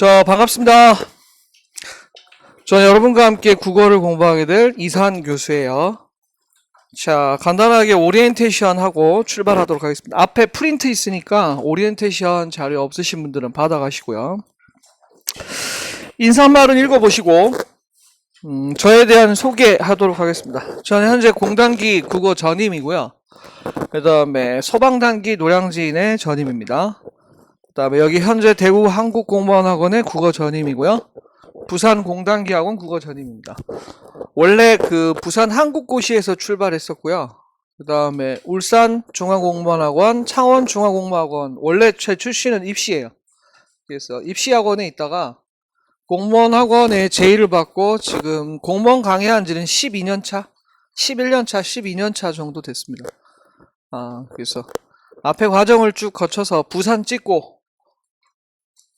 반갑습니다. 저는 여러분과 함께 국어를 공부하게 될 이산 교수예요. 자, 간단하게 오리엔테이션 하고 출발하도록 하겠습니다. 앞에 프린트 있으니까 오리엔테이션 자료 없으신 분들은 받아가시고요. 인사말은 읽어보시고 저에 대한 소개하도록 하겠습니다. 저는 현재 공단기 국어 전임이고요. 그 다음에 소방단기 노량진의 전임입니다. 그 다음에 여기 현재 대구 한국공무원학원의 국어 전임이고요. 부산 공단기학원 국어 전임입니다. 원래 그 부산 한국고시에서 출발했었고요. 그 다음에 울산 중앙공무원학원, 창원 중앙공무원학원, 원래 제 출신은 입시예요. 그래서 입시학원에 있다가 공무원학원에 제의를 받고 지금 공무원 강의한 지는 12년 차, 11년 차, 12년 차 정도 됐습니다. 그래서 앞에 과정을 쭉 거쳐서 부산 찍고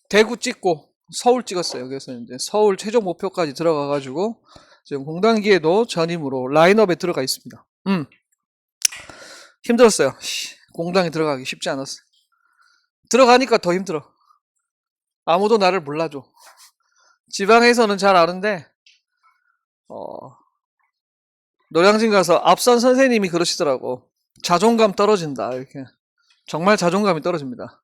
대구 찍고 서울 찍었어요. 그래서 이제 서울 최종 목표까지 들어가가지고 지금 공단기에도 전임으로 라인업에 들어가 있습니다. 힘들었어요. 공단에 들어가기 쉽지 않았어요. 들어가니까 더 힘들어. 아무도 나를 몰라줘. 지방에서는 잘 아는데 노량진 가서 앞선 선생님이 그러시더라고. 자존감 떨어진다 이렇게. 정말 자존감이 떨어집니다.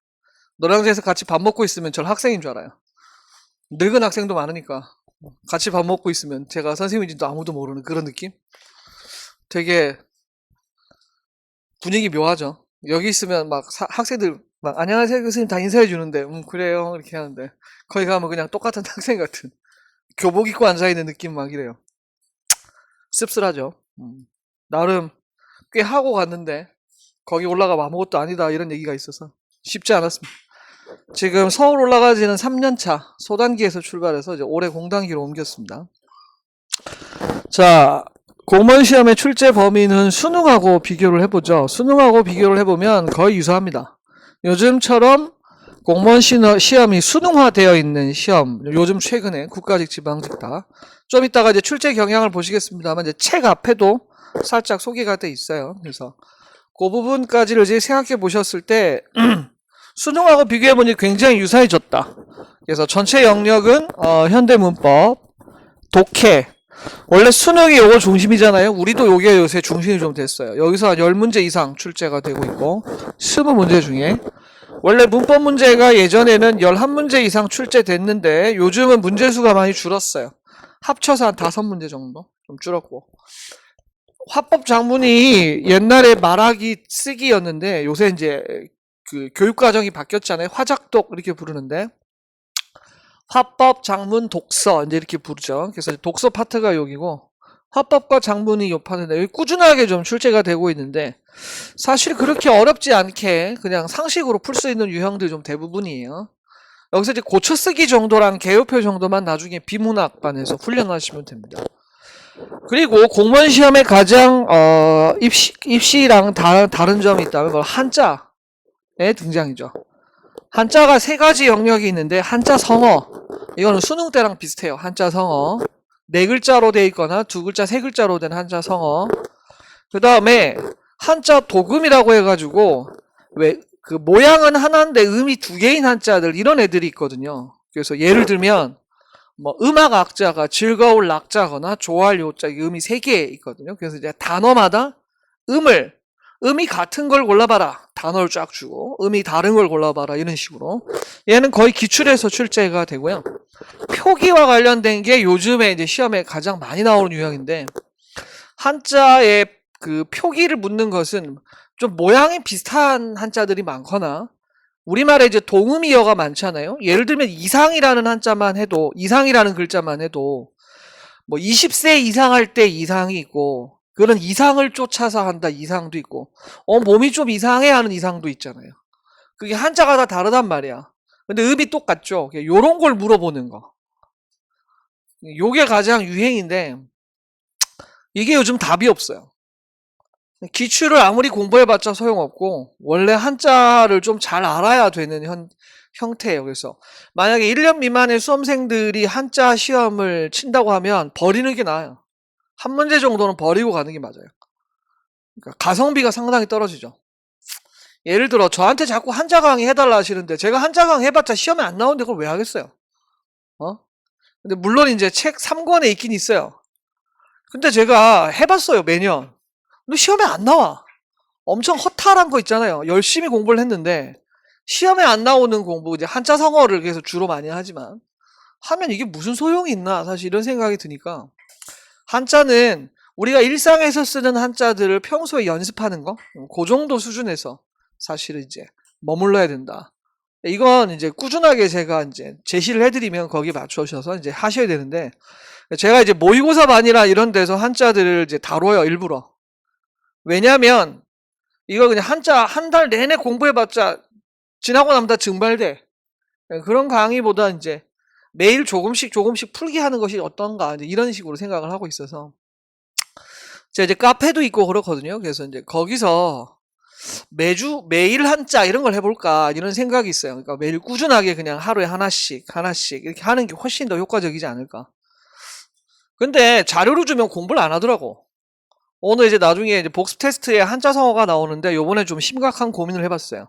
노량진에서 같이 밥 먹고 있으면 절 학생인 줄 알아요. 늙은 학생도 많으니까 같이 밥 먹고 있으면 제가 선생님인지도 아무도 모르는 그런 느낌? 되게 분위기 묘하죠. 여기 있으면 막 학생들 막 안녕하세요 교수님 다 인사해 주는데 그래요 이렇게 하는데 거기 가면 그냥 똑같은 학생 같은 교복 입고 앉아있는 느낌 막 이래요. 씁쓸하죠. 나름 꽤 하고 갔는데 거기 올라가면 아무것도 아니다 이런 얘기가 있어서 쉽지 않았습니다. 지금 서울 올라가지는 3년차 소단기에서 출발해서 이제 올해 공단기로 옮겼습니다. 자, 공무원 시험의 출제 범위는 수능하고 비교를 해보죠. 수능하고 비교를 해보면 거의 유사합니다. 요즘처럼 공무원 시험이 수능화되어 있는 시험, 요즘 최근에 국가직, 지방직 다. 좀 이따가 이제 출제 경향을 보시겠습니다만 이제 책 앞에도 살짝 소개가 돼 있어요. 그래서 그 부분까지를 이제 생각해 보셨을 때 수능하고 비교해보니 굉장히 유사해졌다. 그래서 전체 영역은 현대문법, 독해. 원래 수능이 요거 중심이잖아요. 우리도 요게 요새 중심이 좀 됐어요. 여기서 한 10문제 이상 출제가 되고 있고 20문제 중에 원래 문법 문제가 예전에는 11문제 이상 출제됐는데 요즘은 문제수가 많이 줄었어요. 합쳐서 한 5문제 정도 좀 줄었고 화법 작문이 옛날에 말하기 쓰기였는데 요새 이제 그 교육과정이 바뀌었잖아요. 화작독 이렇게 부르는데 화법, 작문, 독서 이제 이렇게 부르죠. 그래서 독서 파트가 여기고 화법과 작문이 요 파트인데 여기 꾸준하게 좀 출제가 되고 있는데 사실 그렇게 어렵지 않게 그냥 상식으로 풀 수 있는 유형들이 좀 대부분이에요. 여기서 이제 고쳐쓰기 정도랑 개요표 정도만 나중에 비문학반에서 훈련하시면 됩니다. 그리고 공무원 시험에 가장 입시랑 다른 점이 있다면 그건 한자 등장이죠. 한자가 3가지 영역이 있는데 한자 성어 이거는 수능 때랑 비슷해요. 한자 성어 4글자로 되어 있거나 2글자 3글자로 된 한자 성어 그 다음에 한자 도금이라고 해가지고 왜 그 모양은 하나인데 음이 2개인 한자들 이런 애들이 있거든요. 그래서 예를 들면 뭐 음악 악자가 즐거울 낙자거나 좋아할 요자 음이 3개 있거든요. 그래서 이제 단어마다 음이 같은 걸 골라봐라. 단어를 쫙 주고 음이 다른 걸 골라봐라. 이런 식으로 얘는 거의 기출에서 출제가 되고요. 표기와 관련된 게 요즘에 이제 시험에 가장 많이 나오는 유형인데 한자에 그 표기를 묻는 것은 좀 모양이 비슷한 한자들이 많거나 우리말에 이제 동음이어가 많잖아요. 예를 들면 이상이라는 한자만 해도 이상이라는 글자만 해도 뭐 20세 이상 할 때 이상이 있고 그런 이상을 쫓아서 한다 이상도 있고 몸이 좀 이상해 하는 이상도 있잖아요. 그게 한자가 다 다르단 말이야. 근데 음이 똑같죠. 요런 걸 물어보는 거. 요게 가장 유행인데 이게 요즘 답이 없어요. 기출을 아무리 공부해봤자 소용없고 원래 한자를 좀 잘 알아야 되는 형태예요. 그래서 만약에 1년 미만의 수험생들이 한자 시험을 친다고 하면 버리는 게 나아요. 한 문제 정도는 버리고 가는 게 맞아요. 그러니까 가성비가 상당히 떨어지죠. 예를 들어 저한테 자꾸 한자 강의 해달라 하시는데 제가 한자 강의 해봤자 시험에 안 나오는데 그걸 왜 하겠어요? 근데 물론 이제 책 3권에 있긴 있어요. 근데 제가 해봤어요, 매년. 근데 시험에 안 나와. 엄청 허탈한 거 있잖아요. 열심히 공부를 했는데 시험에 안 나오는 공부, 이제 한자 성어를 그래서 주로 많이 하지만 하면 이게 무슨 소용이 있나 사실 이런 생각이 드니까, 한자는 우리가 일상에서 쓰는 한자들을 평소에 연습하는 거, 그 정도 수준에서 사실은 이제 머물러야 된다. 이건 이제 꾸준하게 제가 이제 제시를 해드리면 거기에 맞추셔서 이제 하셔야 되는데, 제가 이제 모의고사 반이나 이런 데서 한자들을 이제 다뤄요, 일부러. 왜냐면 이거 그냥 한자 한 달 내내 공부해봤자 지나고 나면 다 증발돼. 그런 강의보다 이제 매일 조금씩 풀기 하는 것이 어떤가, 이제 이런 식으로 생각을 하고 있어서 제가 이제 카페도 있고 그렇거든요. 그래서 이제 거기서 매일 한자 이런 걸 해볼까 이런 생각이 있어요. 그러니까 매일 꾸준하게 그냥 하루에 하나씩 이렇게 하는 게 훨씬 더 효과적이지 않을까. 근데 자료를 주면 공부를 안 하더라고. 오늘 이제 나중에 이제 복습 테스트에 한자 성어가 나오는데 요번에 좀 심각한 고민을 해봤어요.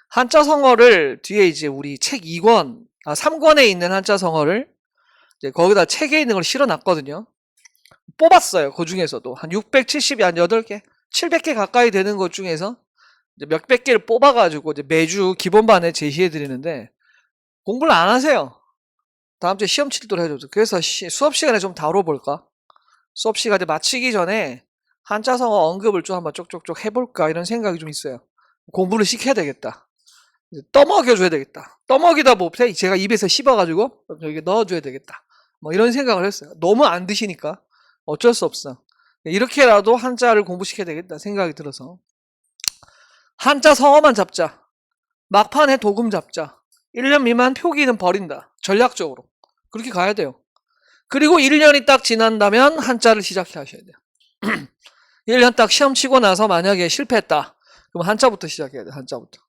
한자 성어를 뒤에 이제 우리 책 3권에 있는 한자 성어를 이제 거기다 책에 있는 걸 실어놨거든요. 뽑았어요. 그 중에서도 한 670이 한 8개, 700개 가까이 되는 것 중에서 이제 몇백 개를 뽑아가지고 이제 매주 기본반에 제시해 드리는데 공부를 안 하세요. 다음 주에 시험 칠 때 해줘서. 그래서 수업 시간에 좀 다뤄볼까? 수업 시간에 마치기 전에 한자 성어 언급을 좀 한번 쪽쪽쪽 해볼까 이런 생각이 좀 있어요. 공부를 시켜야 되겠다. 떠먹여줘야 되겠다. 떠먹이다 못해 제가 입에서 씹어가지고 여기 넣어줘야 되겠다. 뭐 이런 생각을 했어요. 너무 안 드시니까 어쩔 수 없어. 이렇게라도 한자를 공부시켜야 되겠다 생각이 들어서 한자 성어만 잡자. 막판에 도금 잡자. 1년 미만 표기는 버린다. 전략적으로. 그렇게 가야 돼요. 그리고 1년이 딱 지난다면 한자를 시작해 하셔야 돼요. 1년 딱 시험 치고 나서 만약에 실패했다. 그럼 한자부터 시작해야 돼. 한자부터.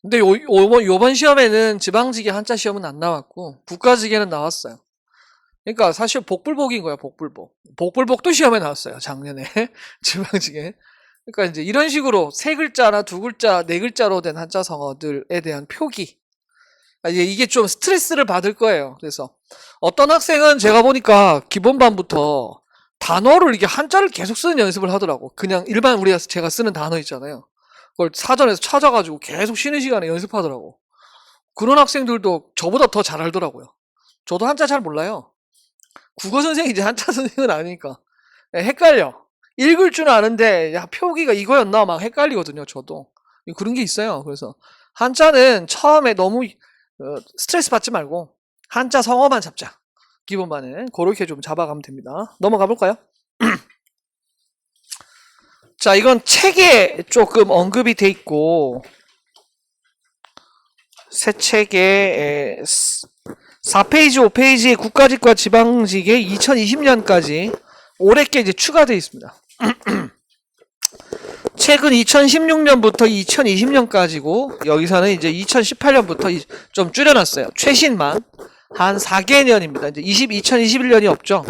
근데 요번 시험에는 지방직의 한자 시험은 안 나왔고 국가직에는 나왔어요. 그러니까 사실 복불복인 거야. 복불복도 시험에 나왔어요. 작년에. 지방직에. 그러니까 이제 이런 식으로 3글자나 2글자, 4글자로 된 한자 성어들에 대한 표기. 이게 좀 스트레스를 받을 거예요. 그래서 어떤 학생은 제가 보니까 기본반부터 단어를 이게 한자를 계속 쓰는 연습을 하더라고. 그냥 일반 제가 쓰는 단어 있잖아요. 그걸 사전에서 찾아가지고 계속 쉬는 시간에 연습하더라고. 그런 학생들도 저보다 더 잘 알더라고요. 저도 한자 잘 몰라요. 국어 선생이지 한자 선생은 아니니까. 헷갈려. 읽을 줄 아는데 야 표기가 이거였나 막 헷갈리거든요. 저도. 그런 게 있어요. 그래서 한자는 처음에 너무 스트레스 받지 말고 한자 성어만 잡자. 기본반에 그렇게 좀 잡아가면 됩니다. 넘어가 볼까요? 자, 이건 책에 조금 언급이 돼 있고 새 책에 4페이지, 5페이지에 국가직과 지방직에 2020년까지 올해 게 이제 추가되어 있습니다. 책은 2016년부터 2020년까지고 여기서는 이제 2018년부터 좀 줄여놨어요. 최신만 한 4개년입니다. 이제 2021년이 없죠.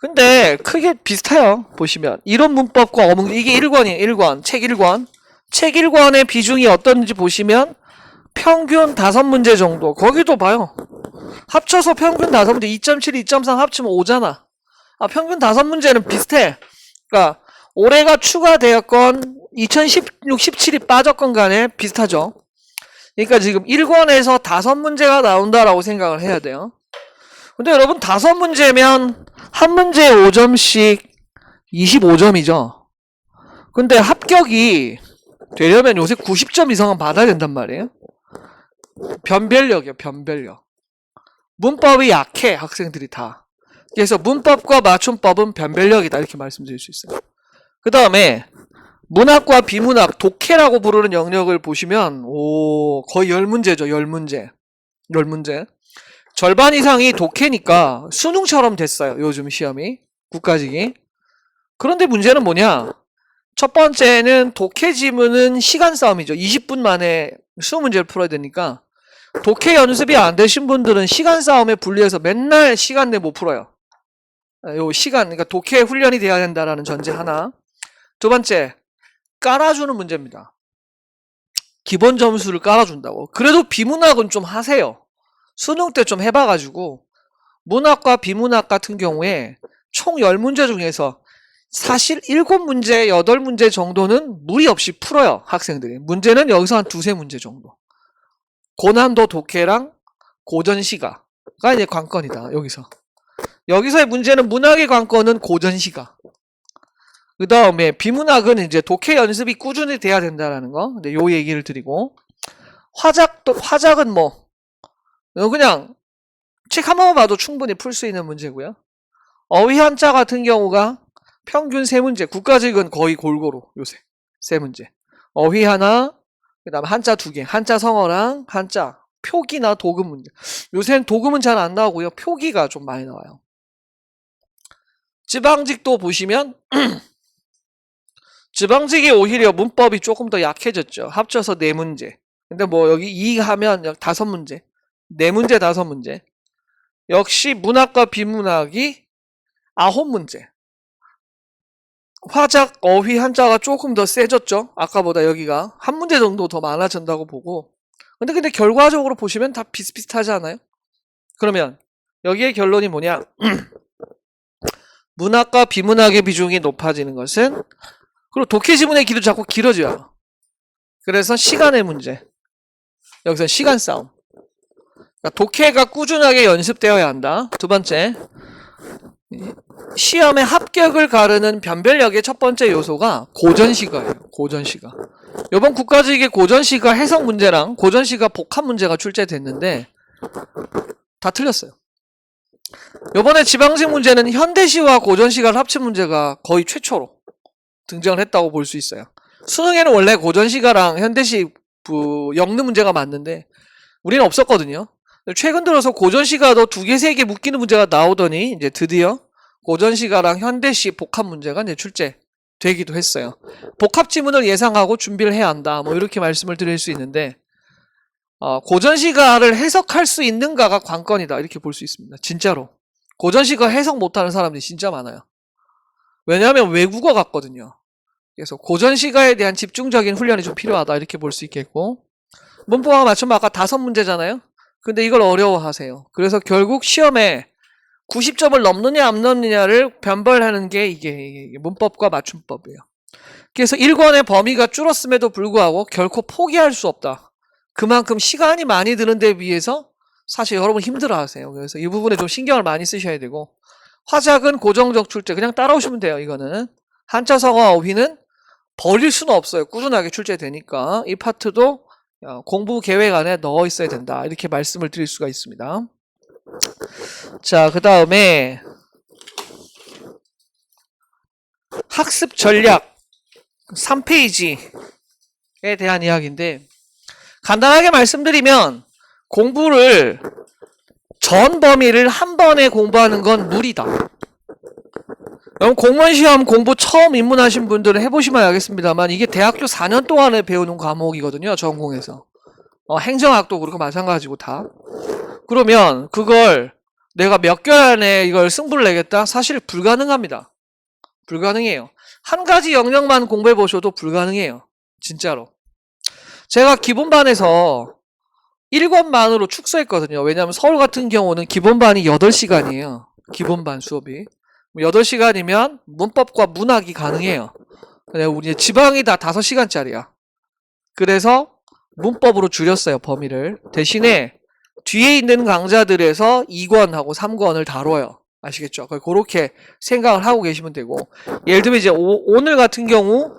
근데 크게 비슷해요. 보시면 이론 문법과 어문 이게 1권이에요. 1권 책 1권 책 1권의 비중이 어떤지 보시면 평균 5문제 정도. 거기도 봐요. 합쳐서 평균 5문제 2.7, 2.3 합치면 5잖아. 평균 5문제는 비슷해. 그러니까 올해가 추가되었건 2016, 17이 빠졌건 간에 비슷하죠. 그러니까 지금 1권에서 5문제가 나온다라고 생각을 해야 돼요. 근데 여러분 5문제면 한 문제에 5점씩 25점이죠. 근데 합격이 되려면 요새 90점 이상은 받아야 된단 말이에요. 변별력이요. 변별력. 문법이 약해 학생들이 다. 그래서 문법과 맞춤법은 변별력이다 이렇게 말씀드릴 수 있어요. 그 다음에 문학과 비문학, 독해라고 부르는 영역을 보시면 거의 10문제죠. 10문제. 절반 이상이 독해니까 수능처럼 됐어요. 요즘 시험이. 국가직이. 그런데 문제는 뭐냐? 첫 번째는 독해 지문은 시간 싸움이죠. 20분 만에 20문제를 풀어야 되니까 독해 연습이 안 되신 분들은 시간 싸움에 불리해서 맨날 시간 내 못 풀어요. 요 시간, 그러니까 독해 훈련이 돼야 된다라는 전제 하나. 두 번째, 깔아주는 문제입니다. 기본 점수를 깔아준다고. 그래도 비문학은 좀 하세요. 수능 때 좀 해봐가지고 문학과 비문학 같은 경우에 총 10문제 중에서 사실 7문제, 8문제 정도는 무리 없이 풀어요. 학생들이. 문제는 여기서 한 2-3문제 정도. 고난도 독해랑 고전시가가 이제 관건이다. 여기서의 문제는 문학의 관건은 고전시가. 그 다음에 비문학은 이제 독해 연습이 꾸준히 돼야 된다라는 거. 근데 요 얘기를 드리고, 화작은 뭐 그냥 책 한 번만 봐도 충분히 풀 수 있는 문제고요. 어휘 한자 같은 경우가 평균 3문제, 국가직은 거의 골고루 요새 3문제. 어휘 하나, 그 다음에 한자 2개, 한자 성어랑 한자 표기나 도금 문제. 요새는 도금은 잘 안 나오고요. 표기가 좀 많이 나와요. 지방직도 보시면 지방직이 오히려 문법이 조금 더 약해졌죠. 합쳐서 4문제. 근데 뭐 여기 2 하면 5문제. 4문제, 5문제. 역시 문학과 비문학이 9문제. 화작, 어휘, 한자가 조금 더 세졌죠. 아까보다 여기가 한 문제 정도 더 많아진다고 보고. 근데 결과적으로 보시면 다 비슷비슷하지 않아요? 그러면 여기의 결론이 뭐냐? 문학과 비문학의 비중이 높아지는 것은, 그리고 독해 지문의 길도 자꾸 길어져요. 그래서 시간의 문제. 여기서 시간 싸움. 그러니까 독해가 꾸준하게 연습되어야 한다. 두 번째, 시험의 합격을 가르는 변별력의 첫 번째 요소가 고전시가예요. 고전시가. 이번 국가직의 고전시가 해석 문제랑 고전시가 복합 문제가 출제됐는데 다 틀렸어요. 이번에 지방직 문제는 현대시와 고전시가를 합친 문제가 거의 최초로 등장을 했다고 볼 수 있어요. 수능에는 원래 고전시가랑 현대시 엮는 문제가 맞는데 우리는 없었거든요. 최근 들어서 고전시가도 2개, 3개 묶이는 문제가 나오더니 이제 드디어 고전시가랑 현대시 복합 문제가 이제 출제되기도 했어요. 복합 지문을 예상하고 준비를 해야 한다. 뭐 이렇게 말씀을 드릴 수 있는데, 고전시가를 해석할 수 있는가가 관건이다. 이렇게 볼 수 있습니다. 진짜로. 고전시가 해석 못하는 사람들이 진짜 많아요. 왜냐하면 외국어 같거든요. 그래서 고전시가에 대한 집중적인 훈련이 좀 필요하다. 이렇게 볼 수 있겠고, 문법과 맞춤 아까 5문제잖아요. 근데 이걸 어려워하세요. 그래서 결국 시험에 90점을 넘느냐 안 넘느냐를 변별하는 게 이게 문법과 맞춤법이에요. 그래서 1권의 범위가 줄었음에도 불구하고 결코 포기할 수 없다. 그만큼 시간이 많이 드는데 비해서 사실 여러분 힘들어하세요. 그래서 이 부분에 좀 신경을 많이 쓰셔야 되고, 화작은 고정적 출제 그냥 따라오시면 돼요. 이거는 한자, 성어, 어휘는 버릴 수는 없어요. 꾸준하게 출제되니까 이 파트도 공부 계획 안에 넣어 있어야 된다. 이렇게 말씀을 드릴 수가 있습니다. 자, 그 다음에 학습 전략 3페이지에 대한 이야기인데, 간단하게 말씀드리면 공부를 전 범위를 한 번에 공부하는 건 무리다. 여러분 공무원 시험 공부 처음 입문하신 분들은 해보시면 알겠습니다만 이게 대학교 4년 동안에 배우는 과목이거든요. 전공에서. 행정학도 그렇고 마찬가지고 다. 그러면 그걸 내가 몇 개월 안에 이걸 승부를 내겠다? 사실 불가능합니다. 불가능해요. 한 가지 영역만 공부해 보셔도 불가능해요. 진짜로. 제가 기본반에서 1권만으로 축소했거든요. 왜냐하면 서울 같은 경우는 기본반이 8시간이에요. 기본반 수업이. 8시간이면 문법과 문학이 가능해요. 우리 지방이 다 5시간짜리야. 그래서 문법으로 줄였어요. 범위를. 대신에 뒤에 있는 강좌들에서 2권하고 3권을 다뤄요. 아시겠죠? 그렇게 생각을 하고 계시면 되고, 예를 들면 이제 오늘 같은 경우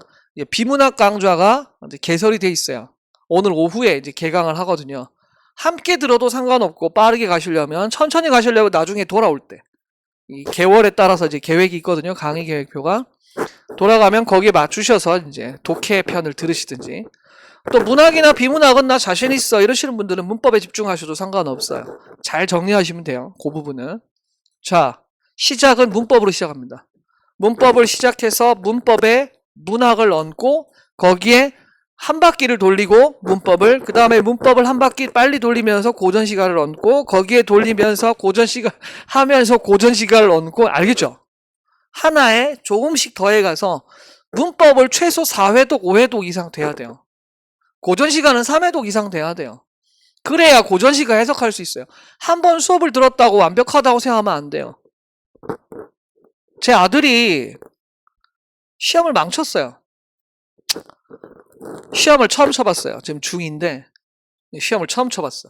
비문학 강좌가 개설이 돼 있어요. 오늘 오후에 이제 개강을 하거든요. 함께 들어도 상관없고 빠르게 가시려면 천천히 가시려면 나중에 돌아올 때 이 개월에 따라서 이제 계획이 있거든요. 강의 계획표가. 돌아가면 거기에 맞추셔서 이제 독해 편을 들으시든지, 또 문학이나 비문학은 나 자신 있어 이러시는 분들은 문법에 집중하셔도 상관없어요. 잘 정리하시면 돼요. 그 부분은. 자, 시작은 문법으로 시작합니다. 문법을 시작해서 문법에 문학을 얹고 거기에 한 바퀴를 돌리고 문법을, 그 다음에 문법을 한 바퀴 빨리 돌리면서 고전시가를 얹고 거기에 돌리면서 고전시가 하면서 고전시가를 얹고, 알겠죠? 하나에 조금씩 더해가서 문법을 최소 4회독, 5회독 이상 돼야 돼요. 고전시가는 3회독 이상 돼야 돼요. 그래야 고전시가 해석할 수 있어요. 한 번 수업을 들었다고 완벽하다고 생각하면 안 돼요. 제 아들이 시험을 망쳤어요. 시험을 처음 쳐봤어요. 지금 중2인데 시험을 처음 쳐봤어.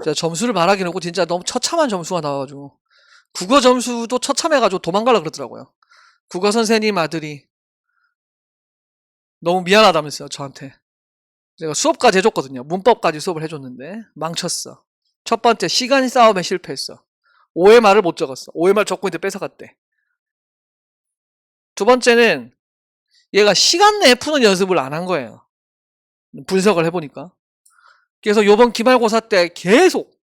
제가 점수를 말하기는 하고 진짜 너무 처참한 점수가 나와가지고 국어 점수도 처참해가지고 도망가려 그러더라고요. 국어 선생님 아들이 너무 미안하다면서요, 저한테. 제가 수업까지 해줬거든요. 문법까지 수업을 해줬는데 망쳤어. 첫 번째, 시간 싸움에 실패했어. OMR을 못 적었어. OMR 적고 있는데 뺏어갔대. 두 번째는 얘가 시간 내에 푸는 연습을 안 한 거예요. 분석을 해보니까. 그래서 요번 기말고사 때 계속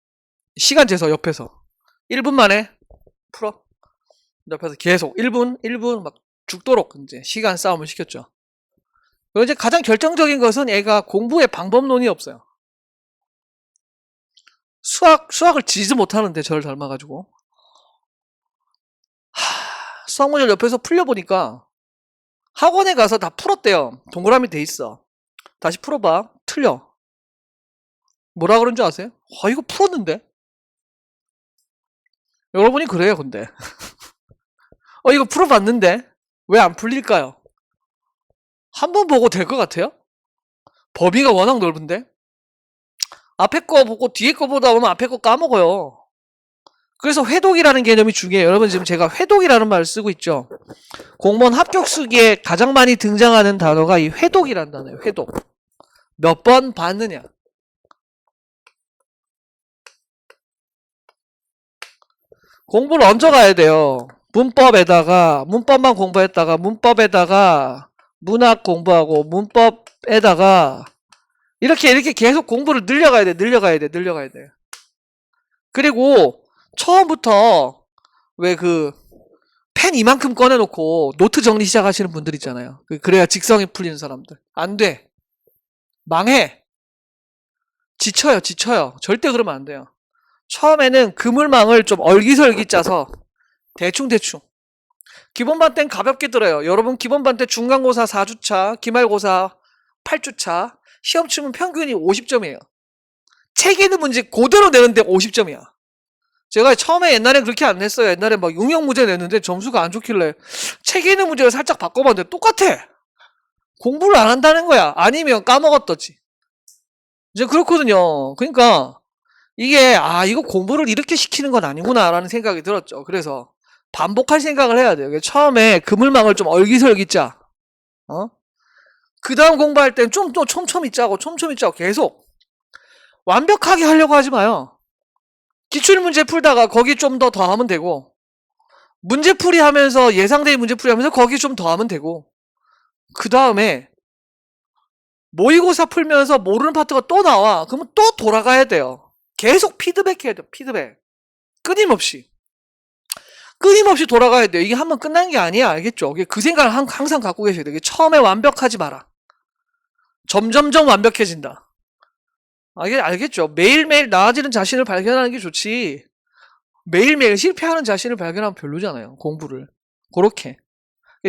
시간 재서 옆에서 1분 만에 풀어. 옆에서 계속 1분 막 죽도록 이제 시간 싸움을 시켰죠. 그리고 이제 가장 결정적인 것은 애가 공부에 방법론이 없어요. 수학을 지지도 못하는데 저를 닮아가지고. 수학 문제를 옆에서 풀려보니까 학원에 가서 다 풀었대요. 동그라미 돼 있어. 다시 풀어봐. 틀려. 뭐라 그런 줄 아세요? 이거 풀었는데? 여러분이 그래요, 근데. 이거 풀어봤는데? 왜 안 풀릴까요? 한 번 보고 될 것 같아요? 범위가 워낙 넓은데? 앞에 거 보고 뒤에 거 보다 보면 앞에 거 까먹어요. 그래서 회독이라는 개념이 중요해요. 여러분 지금 제가 회독이라는 말을 쓰고 있죠. 공무원 합격수기에 가장 많이 등장하는 단어가 이 회독이라는 단어예요. 회독. 몇 번 봤느냐. 공부를 얹어가야 돼요. 문법만 공부했다가 문법에다가 문학 공부하고 문법에다가 이렇게 계속 공부를 늘려가야 돼. 그리고 처음부터 왜 펜 이만큼 꺼내놓고 노트 정리 시작하시는 분들 있잖아요. 그래야 직성이 풀리는 사람들. 안 돼. 망해. 지쳐요. 절대 그러면 안 돼요. 처음에는 그물망을 좀 얼기설기 짜서 대충 기본반 때는 가볍게 들어요. 여러분 기본반 때 중간고사 4주차, 기말고사 8주차, 시험 치면 평균이 50점이에요. 책에 있는 문제 그대로 내는데 50점이야. 제가 처음에 옛날엔 그렇게 안 냈어요. 옛날에 막 응용 문제 냈는데 점수가 안 좋길래 책에 있는 문제를 살짝 바꿔봤는데 똑같아. 공부를 안 한다는 거야. 아니면 까먹었던지. 이제 그렇거든요. 그러니까 이게 이거 공부를 이렇게 시키는 건 아니구나 라는 생각이 들었죠. 그래서 반복할 생각을 해야 돼요. 처음에 그물망을 좀 얼기설기 짜. 그 다음 공부할 땐 좀 또 촘촘히 짜고 계속 완벽하게 하려고 하지 마요. 기출문제 풀다가 거기 좀 더 더하면 되고, 문제풀이 하면서 예상대의 문제풀이 하면서 거기 좀 더하면 되고, 그 다음에 모의고사 풀면서 모르는 파트가 또 나와. 그러면 또 돌아가야 돼요. 계속 피드백해야 돼요. 피드백. 끊임없이 돌아가야 돼요. 이게 한번 끝난 게 아니야. 알겠죠? 그 생각을 항상 갖고 계셔야 돼요. 처음에 완벽하지 마라. 점점점 완벽해진다. 알겠죠? 매일매일 나아지는 자신을 발견하는 게 좋지. 매일매일 실패하는 자신을 발견하면 별로잖아요. 공부를. 그렇게.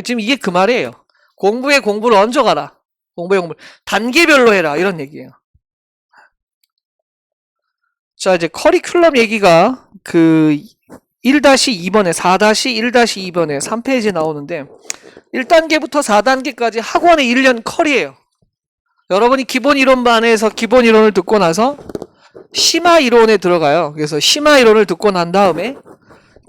지금 이게 그 말이에요. 공부에 공부를 얹어가라. 공부를 단계별로 해라. 이런 얘기예요. 자, 이제 커리큘럼 얘기가 1-2번에 4-1-2번에 3페이지에 나오는데 1단계부터 4단계까지 학원의 1년 컬이에요. 여러분이 기본 이론반에서 기본 이론을 듣고 나서 심화 이론에 들어가요. 그래서 심화 이론을 듣고 난 다음에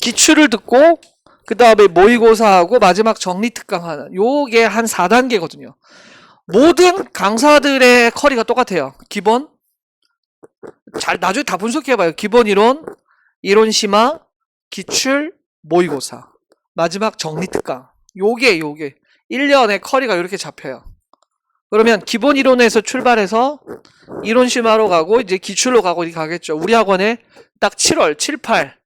기출을 듣고 그 다음에 모의고사하고 마지막 정리특강하는 요게 한 4단계거든요. 모든 강사들의 컬이가 똑같아요. 기본 나중에 다 분석해봐요. 기본 이론, 이론 심화, 기출, 모의고사, 마지막 정리특강. 요게 1년의 컬이가 이렇게 잡혀요. 그러면 기본 이론에서 출발해서 이론 심화로 가고 이제 기출로 가고 이렇게 가겠죠. 우리 학원에 딱 7월, 7, 8,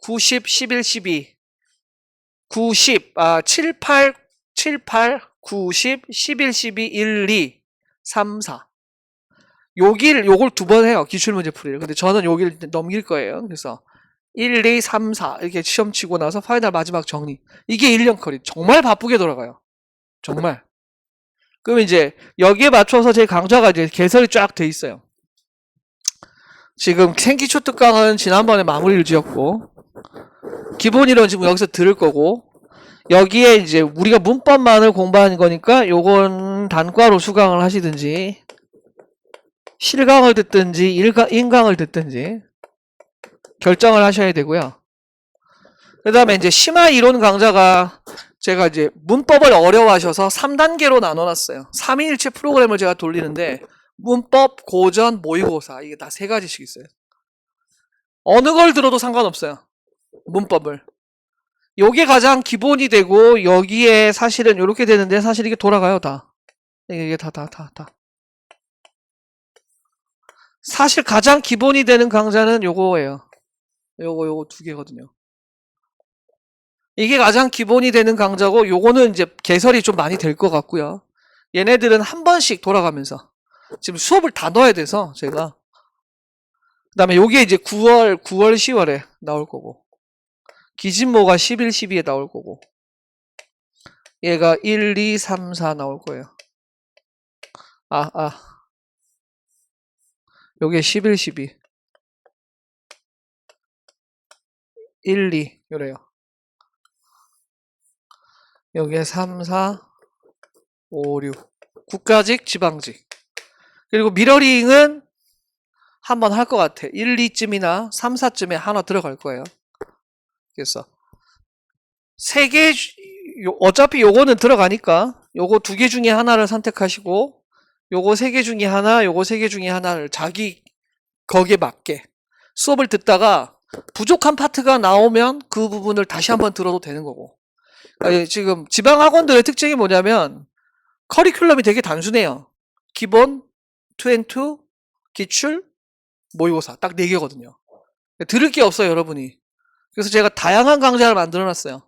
90, 11, 12, 90, 7, 8, 90, 11, 12, 1, 2, 3, 4. 요걸 2번 해요. 기출문제 풀이를. 근데 저는 요길 넘길 거예요. 그래서 1, 2, 3, 4 이렇게 시험 치고 나서 파이널 마지막 정리. 이게 1년 컬이 정말 바쁘게 돌아가요. 정말. 그럼 이제 여기에 맞춰서 제 강좌가 이제 개설이 쫙 돼 있어요. 지금 생기초 특강은 지난번에 마무리를 지었고, 기본 이론 지금 여기서 들을 거고, 여기에 이제 우리가 문법만을 공부하는 거니까 요건 단과로 수강을 하시든지 실강을 듣든지 인강을 듣든지 결정을 하셔야 되고요. 그 다음에 이제 심화 이론 강좌가 제가 이제 문법을 어려워하셔서 3단계로 나눠놨어요. 3인일체 프로그램을 제가 돌리는데 문법, 고전, 모의고사 이게 다 3가지씩 있어요. 어느 걸 들어도 상관없어요. 문법을. 요게 가장 기본이 되고 여기에 사실은 이렇게 되는데 사실 이게 돌아가요 다. 이게 다. 사실 가장 기본이 되는 강좌는 요거예요. 요거 2개거든요. 이게 가장 기본이 되는 강좌고 요거는 이제 개설이 좀 많이 될 것 같고요. 얘네들은 한 번씩 돌아가면서 지금 수업을 다 넣어야 돼서 제가 그 다음에 요게 이제 9월 10월에 나올 거고 기진모가 11, 12에 나올 거고 얘가 1, 2, 3, 4 나올 거예요. 요게 11, 12 1, 2 요래요. 여기에 3, 4, 5, 6 국가직, 지방직 그리고 미러링은 한번 할 것 같아. 1, 2쯤이나 3, 4쯤에 하나 들어갈 거예요. 그래서 3개 어차피 요거는 들어가니까 요거 2개 중에 하나를 선택하시고 요거 3개 중에 하나, 요거 3개 중에 하나를 자기 거기에 맞게 수업을 듣다가 부족한 파트가 나오면 그 부분을 다시 한번 들어도 되는 거고. 지금 지방학원들의 특징이 뭐냐면 커리큘럼이 되게 단순해요. 기본, 2&2, 기출, 모의고사 딱 4개거든요. 들을 게 없어요 여러분이. 그래서 제가 다양한 강좌를 만들어 놨어요.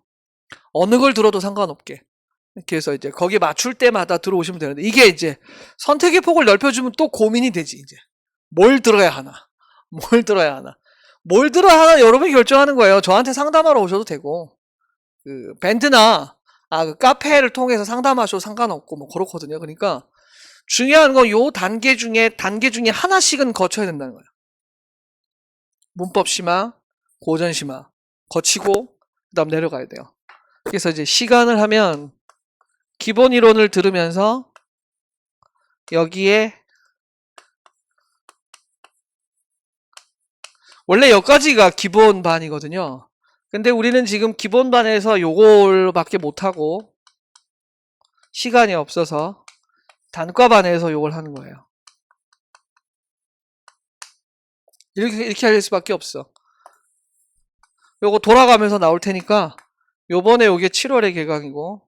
어느 걸 들어도 상관없게. 그래서 이제 거기 맞출 때마다 들어오시면 되는데 이게 이제 선택의 폭을 넓혀주면 또 고민이 되지 이제. 뭘 들어야 하나. 뭘 들어야 하나 여러분이 결정하는 거예요. 저한테 상담하러 오셔도 되고 그 밴드나 그 카페를 통해서 상담하셔도 상관없고 뭐 그렇거든요. 그러니까 중요한 건 요 단계 중에 하나씩은 거쳐야 된다는 거예요. 문법 심화, 고전 심화 거치고 그다음 내려가야 돼요. 그래서 이제 시간을 하면 기본 이론을 들으면서 여기에 원래 여기까지가 기본반이거든요. 근데 우리는 지금 기본반에서 요걸밖에 못하고 시간이 없어서 단과반에서 요걸 하는 거예요. 이렇게 할 수밖에 없어. 요거 돌아가면서 나올 테니까 요번에 요게 7월에 개강이고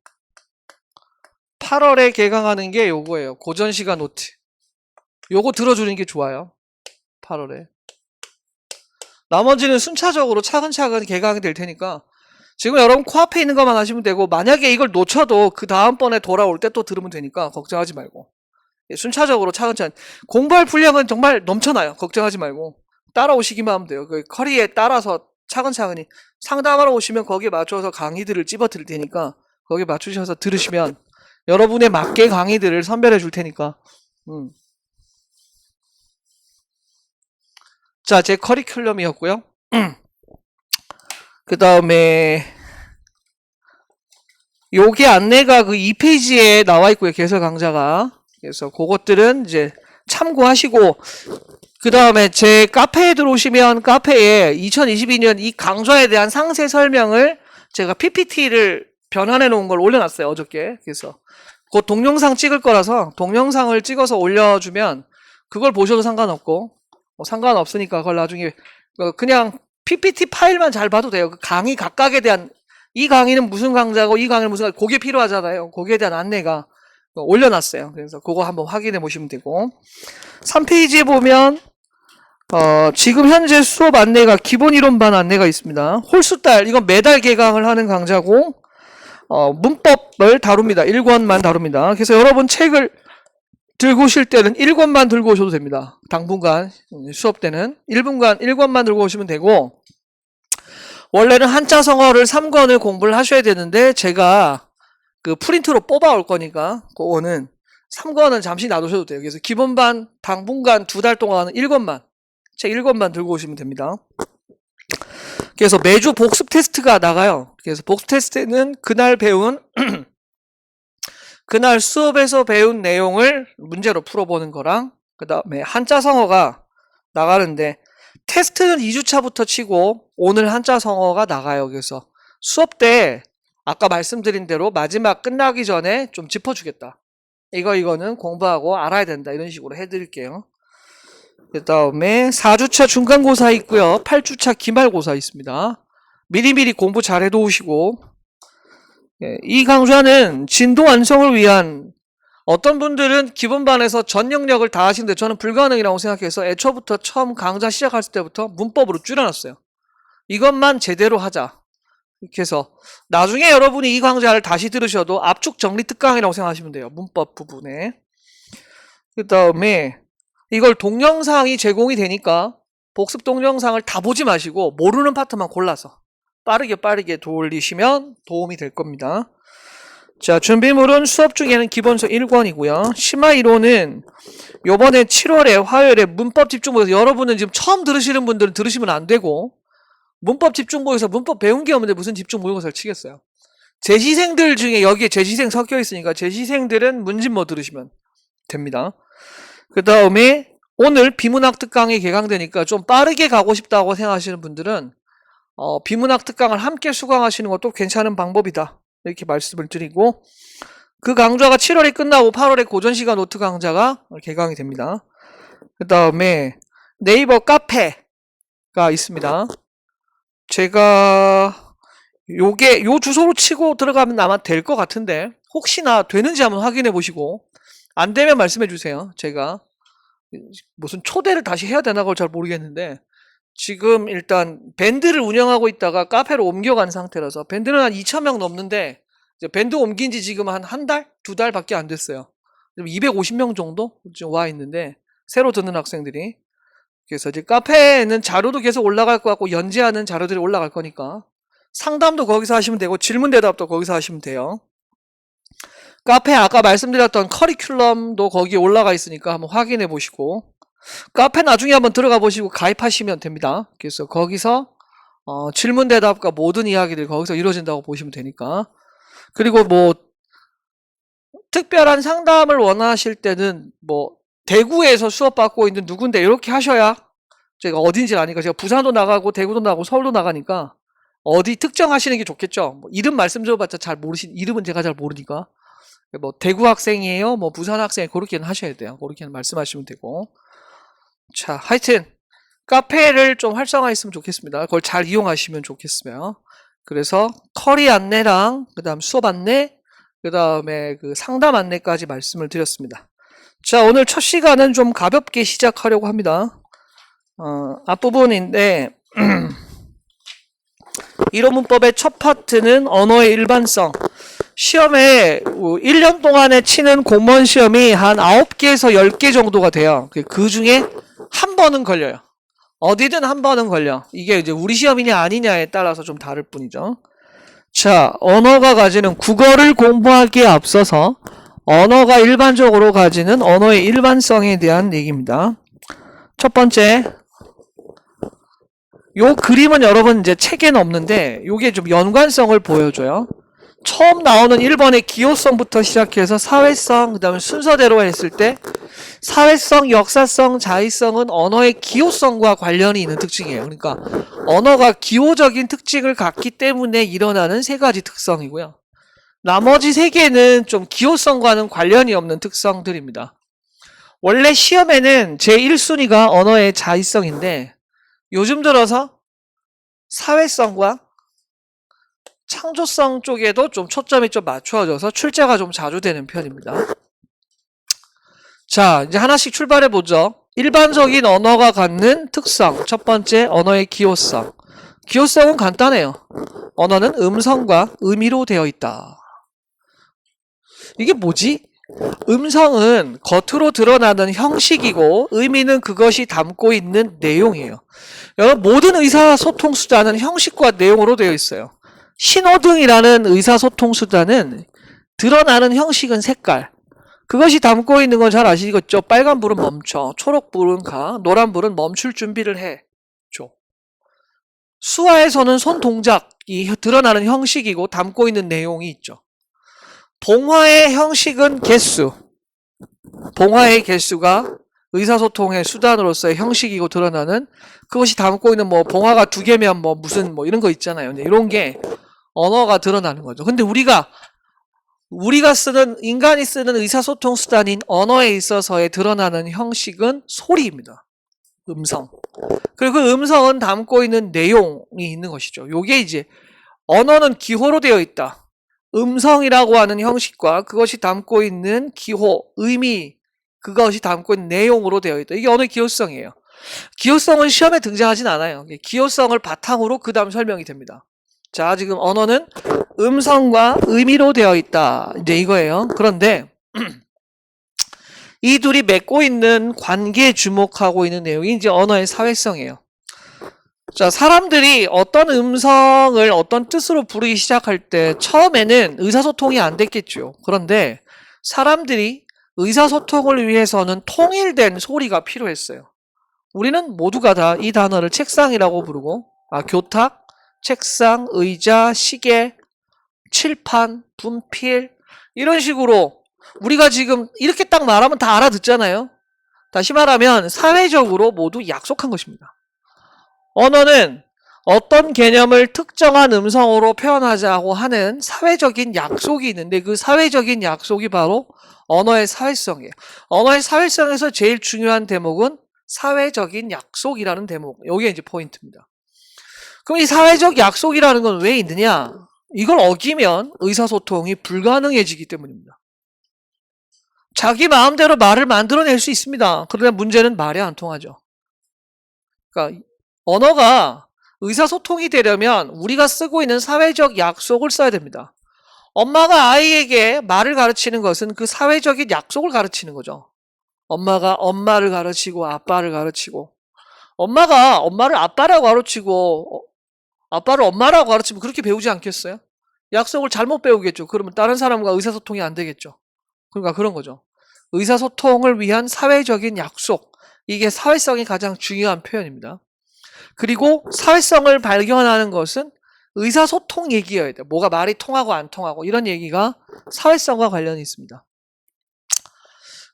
8월에 개강하는 게 요거예요. 고전시간 노트. 요거 들어주는 게 좋아요. 8월에. 나머지는 순차적으로 차근차근 개강이 될 테니까 지금 여러분 코앞에 있는 것만 하시면 되고 만약에 이걸 놓쳐도 그 다음번에 돌아올 때 또 들으면 되니까 걱정하지 말고 순차적으로 차근차근 공부할 분량은 정말 넘쳐나요. 걱정하지 말고 따라오시기만 하면 돼요. 그 커리에 따라서 차근차근히 상담하러 오시면 거기에 맞춰서 강의들을 찝어 드릴 테니까 거기에 맞추셔서 들으시면 여러분에 맞게 강의들을 선별해 줄 테니까 자, 제 커리큘럼이었고요. 그 다음에 요게 안내가 그 2페이지에 나와 있고요. 개설 강좌가. 그래서 그것들은 이제 참고하시고 그 다음에 제 카페에 들어오시면 카페에 2022년 이 강좌에 대한 상세 설명을 제가 PPT를 변환해 놓은 걸 올려놨어요. 어저께. 그래서 곧 동영상 찍을 거라서 동영상을 찍어서 올려주면 그걸 보셔도 상관없고 상관없으니까 그걸 나중에 그냥 PPT 파일만 잘 봐도 돼요. 그 강의 각각에 대한 이 강의는 무슨 강좌고 이 강의는 무슨 그게 필요하잖아요. 거기에 대한 안내가 올려놨어요. 그래서 그거 한번 확인해 보시면 되고 3페이지에 보면 지금 현재 수업 안내가 기본 이론반 안내가 있습니다. 홀수달 이건 매달 개강을 하는 강좌고 문법을 다룹니다. 1권만 다룹니다. 그래서 여러분 책을 들고 오실 때는 1권만 들고 오셔도 됩니다. 당분간 수업 때는 1권만 들고 오시면 되고 원래는 한자 성어를 3권을 공부를 하셔야 되는데 제가 그 프린트로 뽑아 올 거니까 그거는 3권은 잠시 놔두셔도 돼요. 그래서 기본반 당분간 2달 동안은 1권만, 책 1권만 들고 오시면 됩니다. 그래서 매주 복습 테스트가 나가요. 그래서 복습 테스트는 그날 배운 그날 수업에서 배운 내용을 문제로 풀어보는 거랑 그 다음에 한자성어가 나가는데 테스트는 2주차부터 치고 오늘 한자성어가 나가요. 그래서 수업 때 아까 말씀드린 대로 마지막 끝나기 전에 좀 짚어주겠다. 이거는 공부하고 알아야 된다. 이런 식으로 해드릴게요. 그 다음에 4주차 중간고사 있고요. 8주차 기말고사 있습니다. 미리미리 공부 잘 해놓으시고, 이 강좌는 진도 완성을 위한, 어떤 분들은 기본반에서 전 영역을 다 하시는데 저는 불가능이라고 생각해서 애초부터 처음 강좌 시작했을 때부터 문법으로 줄여놨어요. 이것만 제대로 하자. 이렇게 해서 나중에 여러분이 이 강좌를 다시 들으셔도 압축 정리 특강이라고 생각하시면 돼요. 문법 부분에. 그 다음에 이걸 동영상이 제공이 되니까 복습 동영상을 다 보지 마시고 모르는 파트만 골라서 빠르게 돌리시면 도움이 될 겁니다. 자, 준비물은 수업 중에는 기본서 1권이고요. 심화이론은 요번에 7월에 화요일에 문법 집중부에서 여러분은 지금 처음 들으시는 분들은 들으시면 안 되고 문법 집중부에서 문법 배운 게 없는데 무슨 집중 모의고사를 치겠어요. 재시생들 중에 여기에 재시생 섞여 있으니까 재시생들은 문진모 들으시면 됩니다. 그 다음에 오늘 비문학 특강이 개강되니까 좀 빠르게 가고 싶다고 생각하시는 분들은 비문학 특강을 함께 수강하시는 것도 괜찮은 방법이다. 이렇게 말씀을 드리고 그 강좌가 7월에 끝나고 8월에 고전시간 노트 강좌가 개강이 됩니다. 그 다음에 네이버 카페가 있습니다. 제가 요 주소로 치고 들어가면 아마 될 것 같은데 혹시나 되는지 한번 확인해 보시고 안 되면 말씀해 주세요. 제가 무슨 초대를 다시 해야 되나 그걸 잘 모르겠는데 지금 일단 밴드를 운영하고 있다가 카페로 옮겨간 상태라서 밴드는 한 2,000명 넘는데 이제 밴드 옮긴 지 지금 한 달? 2달 밖에 안 됐어요. 250명 정도 지금 와 있는데 새로 듣는 학생들이. 그래서 이제 카페에는 자료도 계속 올라갈 것 같고 연재하는 자료들이 올라갈 거니까 상담도 거기서 하시면 되고 질문 대답도 거기서 하시면 돼요. 카페 아까 말씀드렸던 커리큘럼도 거기에 올라가 있으니까 한번 확인해 보시고 카페 나중에 한번 들어가 보시고 가입하시면 됩니다. 그래서 거기서 질문 대답과 모든 이야기들이 거기서 이루어진다고 보시면 되니까. 그리고 뭐 특별한 상담을 원하실 때는 뭐 대구에서 수업 받고 있는 누군데 이렇게 하셔야 제가 어딘지 아니까 제가 부산도 나가고 대구도 나가고 서울도 나가니까 어디 특정하시는 게 좋겠죠. 뭐 이름 말씀드려봤자 잘 이름은 제가 잘 모르니까 뭐 대구 학생이에요, 뭐 부산 학생 그렇게는 하셔야 돼요. 그렇게는 말씀하시면 되고. 자, 하여튼 카페를 좀 활성화했으면 좋겠습니다. 그걸 잘 이용하시면 좋겠어요. 그래서 커리 안내랑 그다음 수업 안내, 그다음에 그 상담 안내까지 말씀을 드렸습니다. 자, 오늘 첫 시간은 좀 가볍게 시작하려고 합니다. 앞부분인데 이론문법의 첫 파트는 언어의 일반성. 시험에 1년 동안에 치는 공무원 시험이 한 9개에서 10개 정도가 돼요. 그 중에 한 번은 걸려요. 어디든 한 번은 걸려. 이게 이제 우리 시험이냐 아니냐에 따라서 좀 다를 뿐이죠. 자, 언어가 가지는 국어를 공부하기에 앞서서 언어가 일반적으로 가지는 언어의 일반성에 대한 얘기입니다. 첫 번째, 요 그림은 여러분 이제 책에는 없는데 요게 좀 연관성을 보여줘요. 처음 나오는 1번의 기호성부터 시작해서 사회성, 그 다음에 순서대로 했을 때 사회성, 역사성, 자의성은 언어의 기호성과 관련이 있는 특징이에요. 그러니까 언어가 기호적인 특징을 갖기 때문에 일어나는 세 가지 특성이고요. 나머지 세 개는 좀 기호성과는 관련이 없는 특성들입니다. 원래 시험에는 제1순위가 언어의 자의성인데 요즘 들어서 사회성과 창조성 쪽에도 좀 초점이 좀 맞춰져서 출제가 좀 자주 되는 편입니다. 자, 이제 하나씩 출발해 보죠. 일반적인 언어가 갖는 특성. 첫 번째, 언어의 기호성. 기호성은 간단해요. 언어는 음성과 의미로 되어 있다. 이게 뭐지? 음성은 겉으로 드러나는 형식이고 의미는 그것이 담고 있는 내용이에요. 여러분, 모든 의사소통 수단은 형식과 내용으로 되어 있어요. 신호등이라는 의사소통 수단은 드러나는 형식은 색깔, 그것이 담고 있는 건 잘 아시겠죠? 빨간불은 멈춰, 초록불은 가, 노란불은 멈출 준비를 해. 줘. 수화에서는 손 동작이 드러나는 형식이고 담고 있는 내용이 있죠. 봉화의 형식은 개수. 봉화의 개수가 의사소통의 수단으로서의 형식이고 드러나는 그것이 담고 있는 뭐 봉화가 2개면 뭐 무슨 뭐 이런 거 있잖아요. 이런 게 언어가 드러나는 거죠. 근데 우리가 쓰는 인간이 쓰는 의사소통 수단인 언어에 있어서의 드러나는 형식은 소리입니다. 음성. 그리고 그 음성은 담고 있는 내용이 있는 것이죠. 요게 이제 언어는 기호로 되어 있다. 음성이라고 하는 형식과 그것이 담고 있는 기호, 의미, 그것이 담고 있는 내용으로 되어 있다. 이게 언어의 기호성이에요. 기호성은 시험에 등장하진 않아요. 기호성을 바탕으로 그 다음 설명이 됩니다. 자, 지금 언어는 음성과 의미로 되어 있다. 이제 이거예요. 그런데 이 둘이 맺고 있는 관계에 주목하고 있는 내용이 이제 언어의 사회성이에요. 자, 사람들이 어떤 음성을 어떤 뜻으로 부르기 시작할 때 처음에는 의사소통이 안 됐겠죠. 그런데 사람들이 의사소통을 위해서는 통일된 소리가 필요했어요. 우리는 모두가 다 이 단어를 책상이라고 부르고, 교탁, 책상, 의자, 시계, 칠판, 분필, 이런 식으로 우리가 지금 이렇게 딱 말하면 다 알아듣잖아요. 다시 말하면 사회적으로 모두 약속한 것입니다. 언어는 어떤 개념을 특정한 음성으로 표현하자고 하는 사회적인 약속이 있는데 그 사회적인 약속이 바로 언어의 사회성이에요. 언어의 사회성에서 제일 중요한 대목은 사회적인 약속이라는 대목. 여기에 이제 포인트입니다. 그럼 이 사회적 약속이라는 건 왜 있느냐? 이걸 어기면 의사소통이 불가능해지기 때문입니다. 자기 마음대로 말을 만들어낼 수 있습니다. 그러나 문제는 말이 안 통하죠. 그러니까 언어가 의사소통이 되려면 우리가 쓰고 있는 사회적 약속을 써야 됩니다. 엄마가 아이에게 말을 가르치는 것은 그 사회적인 약속을 가르치는 거죠. 엄마가 엄마를 가르치고 아빠를 가르치고, 엄마가 엄마를 아빠라고 가르치고 아빠를 엄마라고 가르치면 그렇게 배우지 않겠어요? 약속을 잘못 배우겠죠. 그러면 다른 사람과 의사소통이 안 되겠죠. 그러니까 그런 거죠. 의사소통을 위한 사회적인 약속, 이게 사회성이 가장 중요한 표현입니다. 그리고 사회성을 발견하는 것은 의사소통 얘기여야 돼요. 뭐가 말이 통하고 안 통하고 이런 얘기가 사회성과 관련이 있습니다.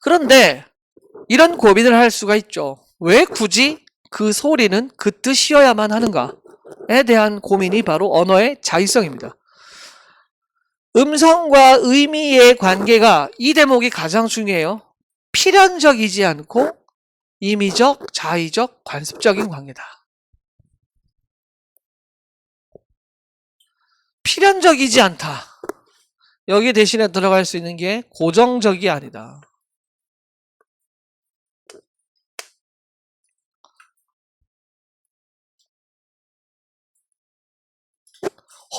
그런데 이런 고민을 할 수가 있죠. 왜 굳이 그 소리는 그 뜻이어야만 하는가에 대한 고민이 바로 언어의 자의성입니다. 음성과 의미의 관계가 이 대목이 가장 중요해요. 필연적이지 않고 임의적, 자의적, 관습적인 관계다. 필연적이지 않다. 여기 대신에 들어갈 수 있는 게 고정적이 아니다.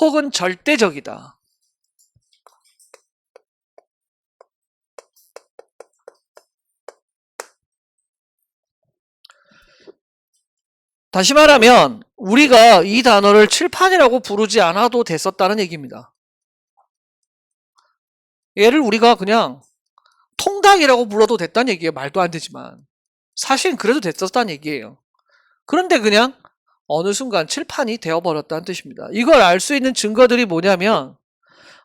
혹은 절대적이다. 다시 말하면 우리가 이 단어를 칠판이라고 부르지 않아도 됐었다는 얘기입니다. 얘를 우리가 그냥 통닭이라고 불러도 됐다는 얘기예요. 말도 안 되지만. 사실은 그래도 됐었다는 얘기예요. 그런데 그냥 어느 순간 칠판이 되어버렸다는 뜻입니다. 이걸 알 수 있는 증거들이 뭐냐면,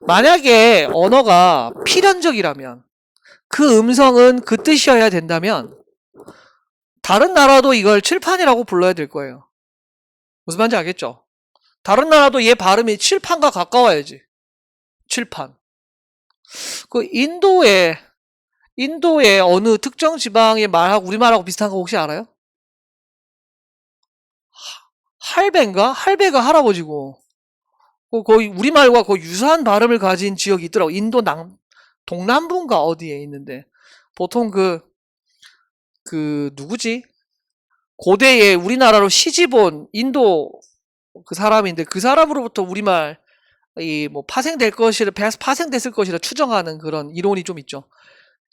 만약에 언어가 필연적이라면, 그 음성은 그 뜻이어야 된다면 다른 나라도 이걸 칠판이라고 불러야 될 거예요. 무슨 말인지 알겠죠? 다른 나라도 얘 발음이 칠판과 가까워야지. 칠판. 그 인도의 어느 특정 지방의 말하고 우리말하고 비슷한 거 혹시 알아요? 할배인가? 할배가 할아버지고 거의 우리말과 거의 유사한 발음을 가진 지역이 있더라고. 인도 동남부인가 어디에 있는데 보통 누구지? 고대에 우리나라로 시집 온 인도 그 사람인데 그 사람으로부터 우리말 파생됐을 것이라 추정하는 그런 이론이 좀 있죠.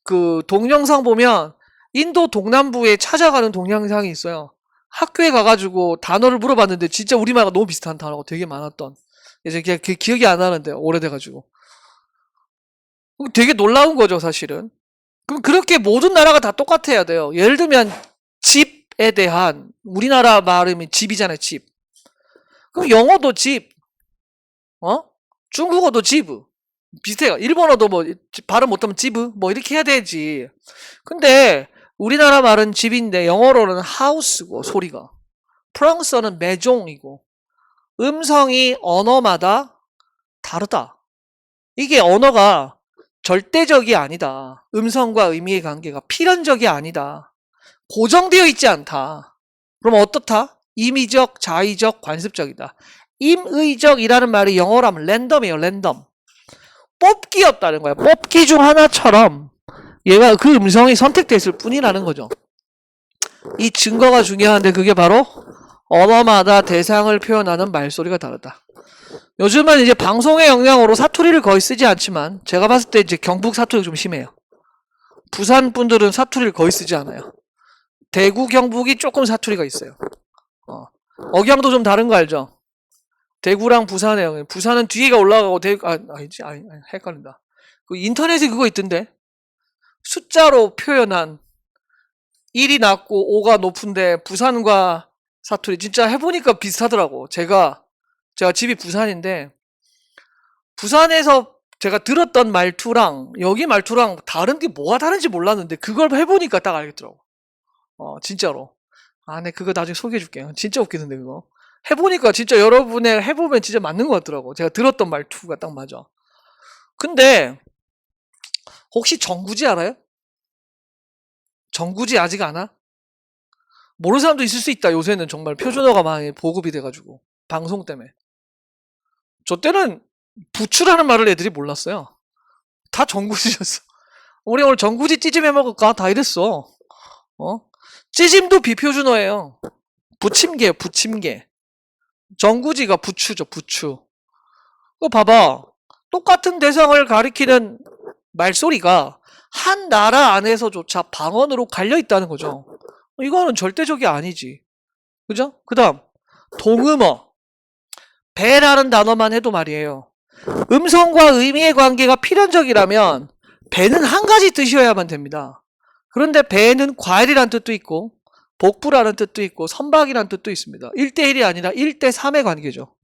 그 동영상 보면 인도 동남부에 찾아가는 동영상이 있어요. 학교에 가가지고 단어를 물어봤는데 진짜 우리말과 너무 비슷한 단어가 되게 많았던. 이제 기억이 안 나는데 오래돼가지고 되게 놀라운 거죠, 사실은. 그럼 그렇게 모든 나라가 다 똑같아야 돼요. 예를 들면 집에 대한 우리나라 발음이 집이잖아요. 집. 그럼 영어도 집, 중국어도 지브 비슷해요. 일본어도 뭐 발음 못하면 지브 뭐 이렇게 해야 되지. 근데 우리나라 말은 집인데 영어로는 하우스고 소리가. 프랑스어는 메종이고 음성이 언어마다 다르다. 이게 언어가 절대적이 아니다. 음성과 의미의 관계가 필연적이 아니다. 고정되어 있지 않다. 그럼 어떻다? 임의적, 자의적, 관습적이다. 임의적이라는 말이 영어로 하면 랜덤이에요. 랜덤. 뽑기였다는 거야. 뽑기 중 하나처럼 얘가 그 음성이 선택됐을 뿐이라는 거죠. 이 증거가 중요한데 그게 바로 언어마다 대상을 표현하는 말소리가 다르다. 요즘은 이제 방송의 영향으로 사투리를 거의 쓰지 않지만 제가 봤을 때 이제 경북 사투리가 좀 심해요. 부산 분들은 사투리를 거의 쓰지 않아요. 대구, 경북이 조금 사투리가 있어요. 억양도 좀 다른 거 알죠? 대구랑 부산의 부산은 뒤에가 올라가고 대구 아니지 헷갈린다. 그 인터넷에 그거 있던데 숫자로 표현한 1이 낮고 5가 높은데 부산과 사투리 진짜 해보니까 비슷하더라고. 제가 집이 부산인데 부산에서 제가 들었던 말투랑 여기 말투랑 다른 게 뭐가 다른지 몰랐는데 그걸 해보니까 딱 알겠더라고. 진짜로. 네 그거 나중에 소개해줄게요. 진짜 웃기는데 그거. 해보니까 진짜 여러분의 해보면 진짜 맞는 것 같더라고. 제가 들었던 말투가 딱 맞아. 근데 혹시 정구지 알아요? 정구지 아직 아나? 모르는 사람도 있을 수 있다. 요새는 정말 표준어가 많이 보급이 돼가지고 방송 때문에. 저 때는 부추라는 말을 애들이 몰랐어요. 다 정구지였어. 우리 오늘 정구지 찌짐 해먹을까? 다 이랬어. 찌짐도 비표준어예요. 부침개예요. 부침개. 정구지가 부추죠. 부추. 그거 봐봐. 똑같은 대상을 가리키는 말소리가 한 나라 안에서조차 방언으로 갈려있다는 거죠. 이거는 절대적이 아니지. 그죠? 그 다음 동음어. 배라는 단어만 해도 말이에요. 음성과 의미의 관계가 필연적이라면 배는 한 가지 뜻이어야만 됩니다. 그런데 배는 과일이란 뜻도 있고 복부라는 뜻도 있고 선박이란 뜻도 있습니다. 1대1이 아니라 1대3의 관계죠.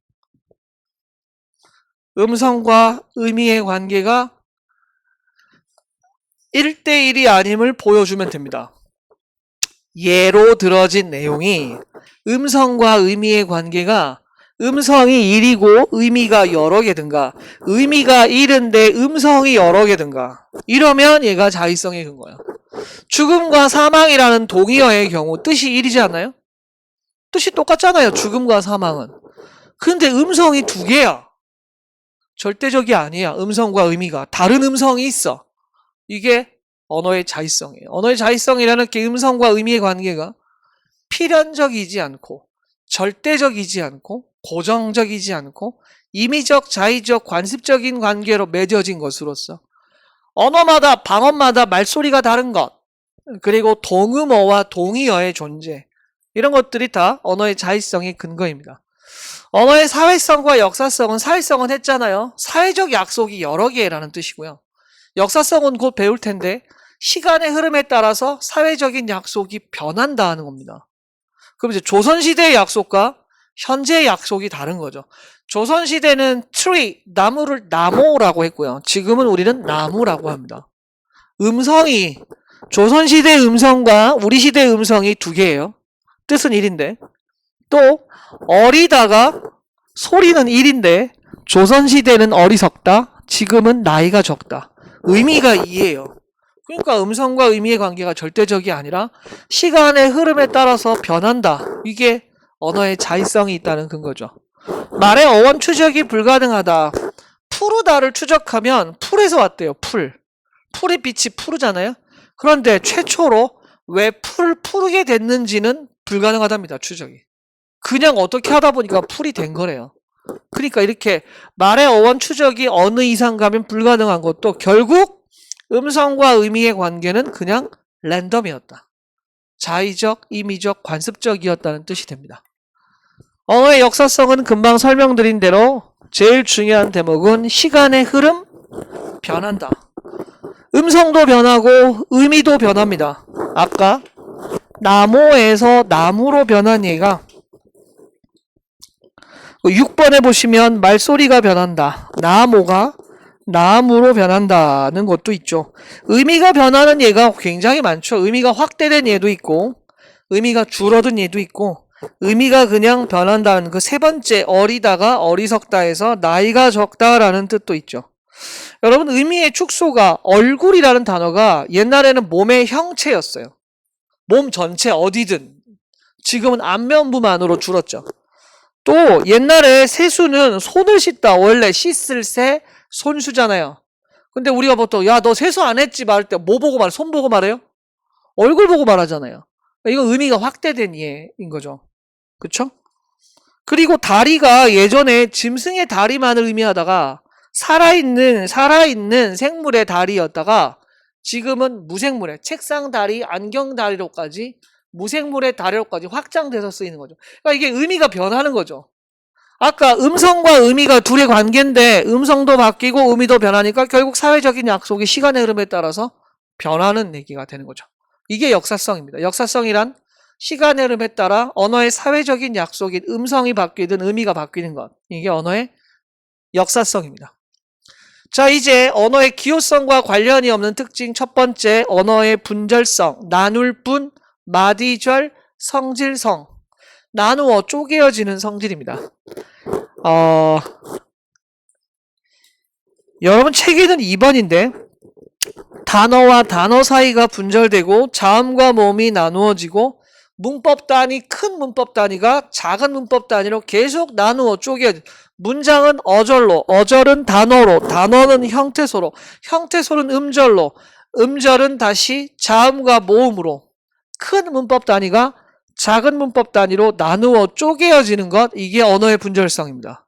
음성과 의미의 관계가 1대1이 아님을 보여주면 됩니다. 예로 들어진 내용이 음성과 의미의 관계가 음성이 1이고 의미가 여러 개든가 의미가 1인데 음성이 여러 개든가 이러면 얘가 자의성의 근거야. 죽음과 사망이라는 동의어의 경우 뜻이 1이지 않나요? 뜻이 똑같잖아요. 죽음과 사망은. 근데 음성이 2개야. 절대적이 아니야. 음성과 의미가. 다른 음성이 있어. 이게 언어의 자의성이에요. 언어의 자의성이라는 게 음성과 의미의 관계가 필연적이지 않고 절대적이지 않고 고정적이지 않고 임의적, 자의적, 관습적인 관계로 맺어진 것으로서 언어마다 방언마다 말소리가 다른 것 그리고 동음어와 동의어의 존재 이런 것들이 다 언어의 자의성의 근거입니다. 언어의 사회성과 역사성은 사회성은 했잖아요. 사회적 약속이 여러 개라는 뜻이고요. 역사성은 곧 배울 텐데 시간의 흐름에 따라서 사회적인 약속이 변한다 하는 겁니다. 그럼 이제 조선시대의 약속과 현재의 약속이 다른 거죠. 조선시대는 tree, 나무를 나무라고 했고요. 지금은 우리는 나무라고 합니다. 음성이 조선시대의 음성과 우리 시대의 음성이 2개예요. 뜻은 1인데 또 어리다가 소리는 1인데 조선시대는 어리석다. 지금은 나이가 적다. 의미가 2예요. 그러니까 음성과 의미의 관계가 절대적이 아니라 시간의 흐름에 따라서 변한다. 이게 언어의 자의성이 있다는 근거죠. 말의 어원 추적이 불가능하다. 푸르다를 추적하면 풀에서 왔대요. 풀. 풀의 빛이 푸르잖아요. 그런데 최초로 왜 풀을 푸르게 됐는지는 불가능하답니다. 추적이. 그냥 어떻게 하다 보니까 풀이 된 거래요. 그러니까 이렇게 말의 어원 추적이 어느 이상 가면 불가능한 것도 결국 음성과 의미의 관계는 그냥 랜덤이었다. 자의적, 임의적, 관습적이었다는 뜻이 됩니다. 언어의 역사성은 금방 설명드린 대로 제일 중요한 대목은 시간의 흐름, 변한다. 음성도 변하고 의미도 변합니다. 아까 나무에서 나무로 변한 얘가 6번에 보시면 말소리가 변한다. 나무가 나무로 변한다는 것도 있죠. 의미가 변하는 예가 굉장히 많죠. 의미가 확대된 예도 있고 의미가 줄어든 예도 있고 의미가 그냥 변한다는 그 세 번째 어리다가 어리석다에서 나이가 적다라는 뜻도 있죠. 여러분 의미의 축소가 얼굴이라는 단어가 옛날에는 몸의 형체였어요. 몸 전체 어디든. 지금은 안면부만으로 줄었죠. 또 옛날에 세수는 손을 씻다. 원래 씻을 새 손수잖아요. 근데 우리가 보통 야 너 세수 안 했지 말할 때 뭐 보고 말해? 손 보고 말해요? 얼굴 보고 말하잖아요. 이거 의미가 확대된 예인 거죠. 그쵸? 그리고 다리가 예전에 짐승의 다리만을 의미하다가 살아있는 생물의 다리였다가 지금은 무생물의 책상 다리, 안경 다리로까지 무생물의 다리로까지 확장돼서 쓰이는 거죠. 그러니까 이게 의미가 변하는 거죠. 아까 음성과 의미가 둘의 관계인데 음성도 바뀌고 의미도 변하니까 결국 사회적인 약속이 시간의 흐름에 따라서 변하는 얘기가 되는 거죠. 이게 역사성입니다. 역사성이란 시간의 흐름에 따라 언어의 사회적인 약속인 음성이 바뀌든 의미가 바뀌는 것. 이게 언어의 역사성입니다. 자, 이제 언어의 기호성과 관련이 없는 특징 첫 번째, 언어의 분절성, 나눌 분, 마디절, 성질성. 나누어 쪼개어지는 성질입니다. 여러분 책에는 2번인데 단어와 단어 사이가 분절되고 자음과 모음이 나누어지고 문법 단위, 큰 문법 단위가 작은 문법 단위로 계속 나누어 쪼개어지. 문장은 어절로, 어절은 단어로, 단어는 형태소로, 형태소는 음절로, 음절은 다시 자음과 모음으로 큰 문법 단위가 작은 문법 단위로 나누어 쪼개어지는 것, 이게 언어의 분절성입니다.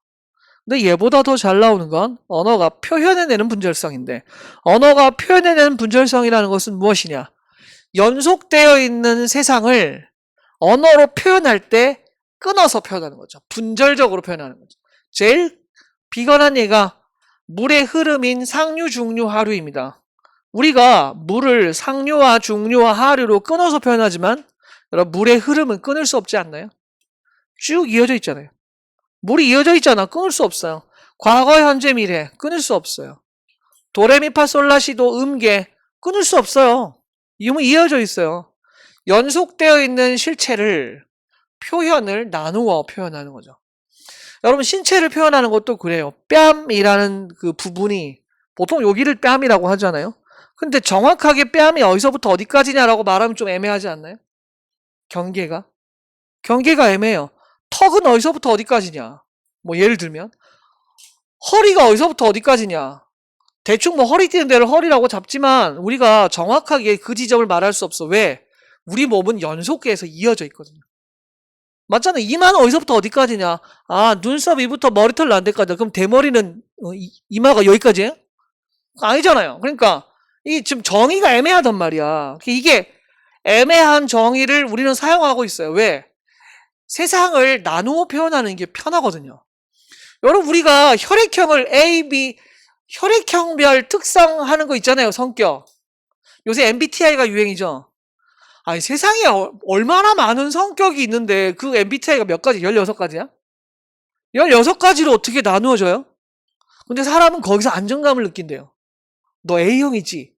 근데 얘보다 더 잘 나오는 건 언어가 표현해내는 분절성인데 언어가 표현해내는 분절성이라는 것은 무엇이냐? 연속되어 있는 세상을 언어로 표현할 때 끊어서 표현하는 거죠. 분절적으로 표현하는 거죠. 제일 비관한 예가 물의 흐름인 상류, 중류, 하류입니다. 우리가 물을 상류와 중류와 하류로 끊어서 표현하지만 여러분 물의 흐름은 끊을 수 없지 않나요? 쭉 이어져 있잖아요. 물이 이어져 있잖아. 끊을 수 없어요. 과거, 현재, 미래 끊을 수 없어요. 도레미파솔라시도 음계 끊을 수 없어요. 이음은 이어져 있어요. 연속되어 있는 실체를 표현을 나누어 표현하는 거죠. 여러분 신체를 표현하는 것도 그래요. 뺨이라는 그 부분이 보통 여기를 뺨이라고 하잖아요. 근데 정확하게 뺨이 어디서부터 어디까지냐라고 말하면 좀 애매하지 않나요? 경계가 애매해요. 턱은 어디서부터 어디까지냐? 뭐 예를 들면 허리가 어디서부터 어디까지냐? 대충 뭐 허리 띠는 데를 허리라고 잡지만 우리가 정확하게 그 지점을 말할 수 없어. 왜? 우리 몸은 연속해서 이어져 있거든요. 맞잖아요. 이마는 어디서부터 어디까지냐? 아, 눈썹 위부터 머리털 난 데까지. 그럼 대머리는 이마가 여기까지예요? 아니잖아요. 그러니까 이 지금 정의가 애매하단 말이야. 이게 애매한 정의를 우리는 사용하고 있어요. 왜? 세상을 나누어 표현하는 게 편하거든요. 여러분 우리가 혈액형을 A, B, 혈액형별 특성하는 거 있잖아요. 성격. 요새 MBTI가 유행이죠. 아니 세상에 얼마나 많은 성격이 있는데 그 MBTI가 몇 가지? 16가지야? 16가지로 어떻게 나누어져요? 근데 사람은 거기서 안정감을 느낀대요. 너 A형이지?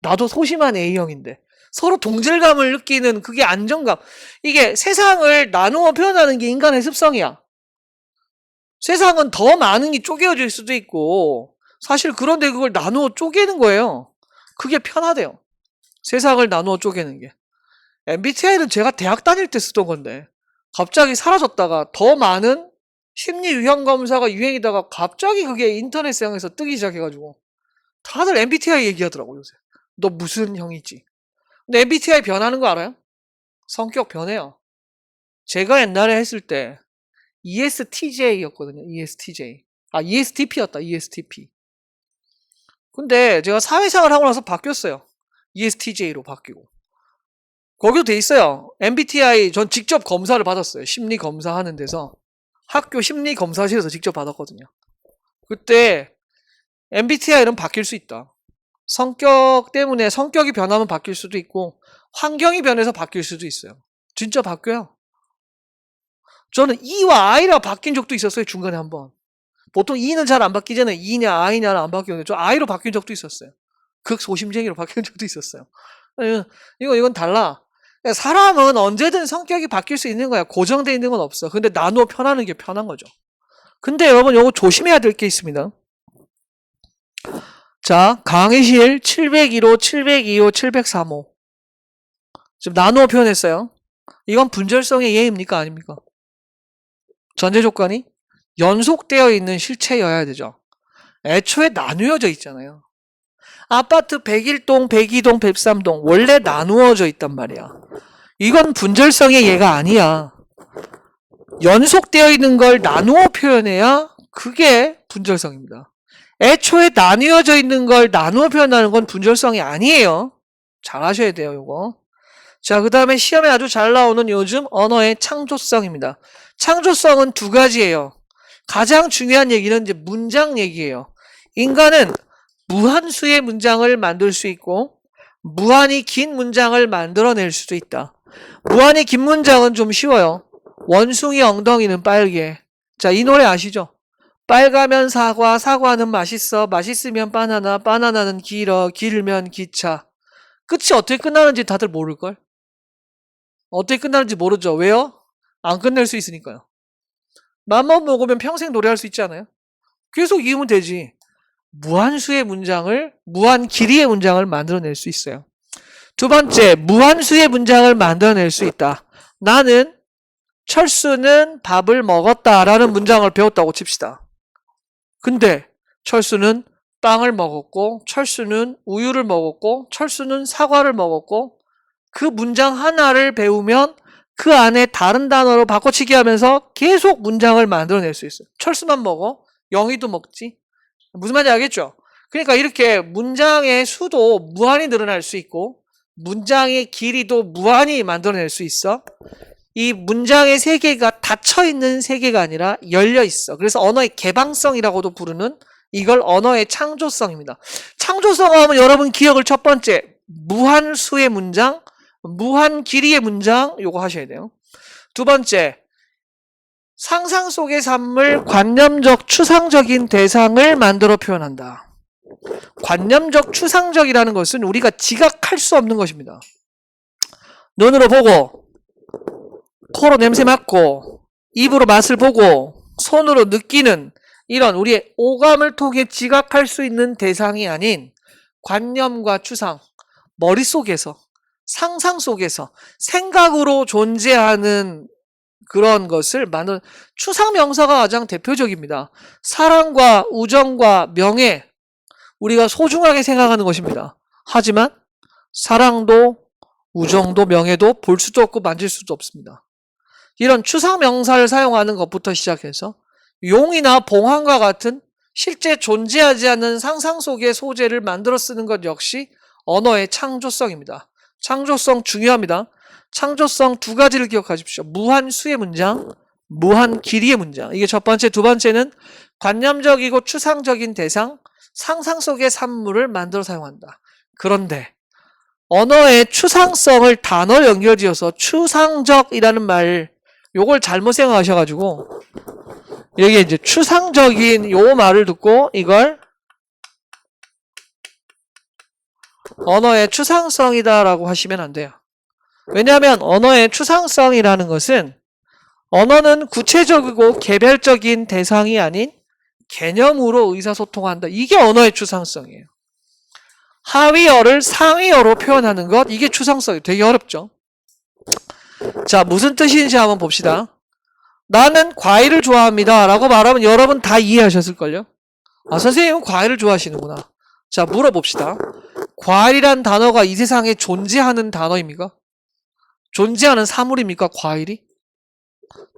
나도 소심한 A형인데. 서로 동질감을 느끼는 그게 안정감. 이게 세상을 나누어 표현하는 게 인간의 습성이야. 세상은 더 많은 게 쪼개어질 수도 있고 사실 그런데 그걸 나누어 쪼개는 거예요. 그게 편하대요. 세상을 나누어 쪼개는 게. MBTI는 제가 대학 다닐 때 쓰던 건데 갑자기 사라졌다가 더 많은 심리 유형 검사가 유행이다가 갑자기 그게 인터넷상에서 뜨기 시작해가지고 다들 MBTI 얘기하더라고 요새. 너 무슨 형이지? 근데 MBTI 변하는 거 알아요? 성격 변해요. 제가 옛날에 했을 때 ESTJ였거든요. ESTJ. 아, ESTP였다. ESTP. 근데 제가 사회생활 하고 나서 바뀌었어요. ESTJ로 바뀌고. 거기도 돼 있어요. MBTI 전 직접 검사를 받았어요. 심리 검사하는 데서. 학교 심리 검사실에서 직접 받았거든요. 그때 MBTI는 바뀔 수 있다. 성격 때문에 성격이 변하면 바뀔 수도 있고 환경이 변해서 바뀔 수도 있어요. 진짜 바뀌어요. 저는 E와 I라 바뀐 적도 있었어요. 중간에 한번. 보통 E는 잘 안 바뀌잖아요. E냐 I냐는 안 바뀌는데 저 I로 바뀐 적도 있었어요. 극소심쟁이로 바뀐 적도 있었어요. 이건 달라. 사람은 언제든 성격이 바뀔 수 있는 거야. 고정되어 있는 건 없어. 근데 나누어 편하는 게 편한 거죠. 근데 여러분 이거 조심해야 될 게 있습니다. 자, 강의실 701호, 702호, 703호. 지금 나누어 표현했어요. 이건 분절성의 예입니까? 아닙니까? 전제 조건이 연속되어 있는 실체여야 되죠. 애초에 나누어져 있잖아요. 아파트 101동, 102동, 103동 원래 나누어져 있단 말이야. 이건 분절성의 예가 아니야. 연속되어 있는 걸 나누어 표현해야 그게 분절성입니다. 애초에 나뉘어져 있는 걸 나누어 표현하는 건 분절성이 아니에요. 잘 하셔야 돼요, 요거. 자, 그 다음에 시험에 아주 잘 나오는 요즘 언어의 창조성입니다. 창조성은 두 가지예요. 가장 중요한 얘기는 이제 문장 얘기예요. 인간은 무한수의 문장을 만들 수 있고 무한히 긴 문장을 만들어낼 수도 있다. 무한히 긴 문장은 좀 쉬워요. 원숭이 엉덩이는 빨개. 자, 이 노래 아시죠? 빨가면 사과, 사과는 맛있어, 맛있으면 바나나, 바나나는 길어, 길면 기차. 끝이 어떻게 끝나는지 다들 모를걸? 어떻게 끝나는지 모르죠. 왜요? 안 끝낼 수 있으니까요. 맘만 먹으면 평생 노래할 수 있지 않아요? 계속 이으면 되지. 무한수의 문장을, 무한 길이의 문장을 만들어낼 수 있어요. 두 번째, 무한수의 문장을 만들어낼 수 있다. 나는 철수는 밥을 먹었다 라는 문장을 배웠다고 칩시다. 근데 철수는 빵을 먹었고 철수는 우유를 먹었고 철수는 사과를 먹었고 그 문장 하나를 배우면 그 안에 다른 단어로 바꿔치기 하면서 계속 문장을 만들어낼 수 있어요. 철수만 먹어? 영희도 먹지? 무슨 말인지 알겠죠? 그러니까 이렇게 문장의 수도 무한히 늘어날 수 있고 문장의 길이도 무한히 만들어낼 수 있어. 이 문장의 세계가 닫혀있는 세계가 아니라 열려있어. 그래서 언어의 개방성이라고도 부르는 이걸 언어의 창조성입니다. 창조성 하면 여러분 기억을 첫 번째 무한수의 문장, 무한 길이의 문장 요거 하셔야 돼요. 두 번째 상상 속의 삶을 관념적 추상적인 대상을 만들어 표현한다. 관념적 추상적이라는 것은 우리가 지각할 수 없는 것입니다. 눈으로 보고 코로 냄새 맡고 입으로 맛을 보고 손으로 느끼는 이런 우리의 오감을 통해 지각할 수 있는 대상이 아닌 관념과 추상, 머릿속에서 상상 속에서 생각으로 존재하는 그런 것을 만든 추상명사가 가장 대표적입니다. 사랑과 우정과 명예 우리가 소중하게 생각하는 것입니다. 하지만 사랑도 우정도 명예도 볼 수도 없고 만질 수도 없습니다. 이런 추상명사를 사용하는 것부터 시작해서 용이나 봉황과 같은 실제 존재하지 않는 상상 속의 소재를 만들어 쓰는 것 역시 언어의 창조성입니다. 창조성 중요합니다. 창조성 두 가지를 기억하십시오. 무한수의 문장, 무한 길이의 문장. 이게 첫 번째. 두 번째는 관념적이고 추상적인 대상, 상상 속의 산물을 만들어 사용한다. 그런데 언어의 추상성을 단어 연결지어서 추상적이라는 말 요걸 잘못 생각하셔가지고 여기 이제 추상적인 요 말을 듣고 이걸 언어의 추상성이다라고 하시면 안 돼요. 왜냐하면 언어의 추상성이라는 것은 언어는 구체적이고 개별적인 대상이 아닌 개념으로 의사소통한다. 이게 언어의 추상성이에요. 하위어를 상위어로 표현하는 것 이게 추상성이에요. 되게 어렵죠. 자, 무슨 뜻인지 한번 봅시다. 나는 과일을 좋아합니다 라고 말하면 여러분 다 이해하셨을걸요? 아, 선생님은 과일을 좋아하시는구나. 자, 물어봅시다. 과일이란 단어가 이 세상에 존재하는 단어입니까? 존재하는 사물입니까? 과일이?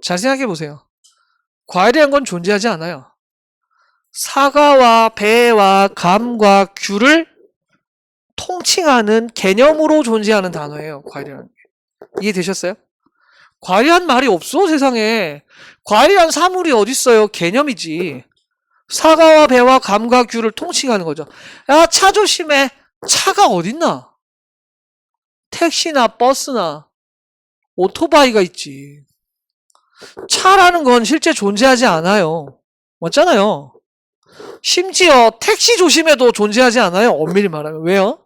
잘 생각해 보세요. 과일이란 건 존재하지 않아요. 사과와 배와 감과 귤을 통칭하는 개념으로 존재하는 단어예요. 과일이라는 게. 이해되셨어요? 과일이란 말이 없어 세상에. 과일이란 사물이 어딨어요. 개념이지. 사과와 배와 감과 귤을 통칭하는 거죠. 야, 차 조심해. 차가 어딨나? 택시나 버스나 오토바이가 있지. 차라는 건 실제 존재하지 않아요. 맞잖아요. 심지어 택시 조심해도 존재하지 않아요. 엄밀히 말하면. 왜요?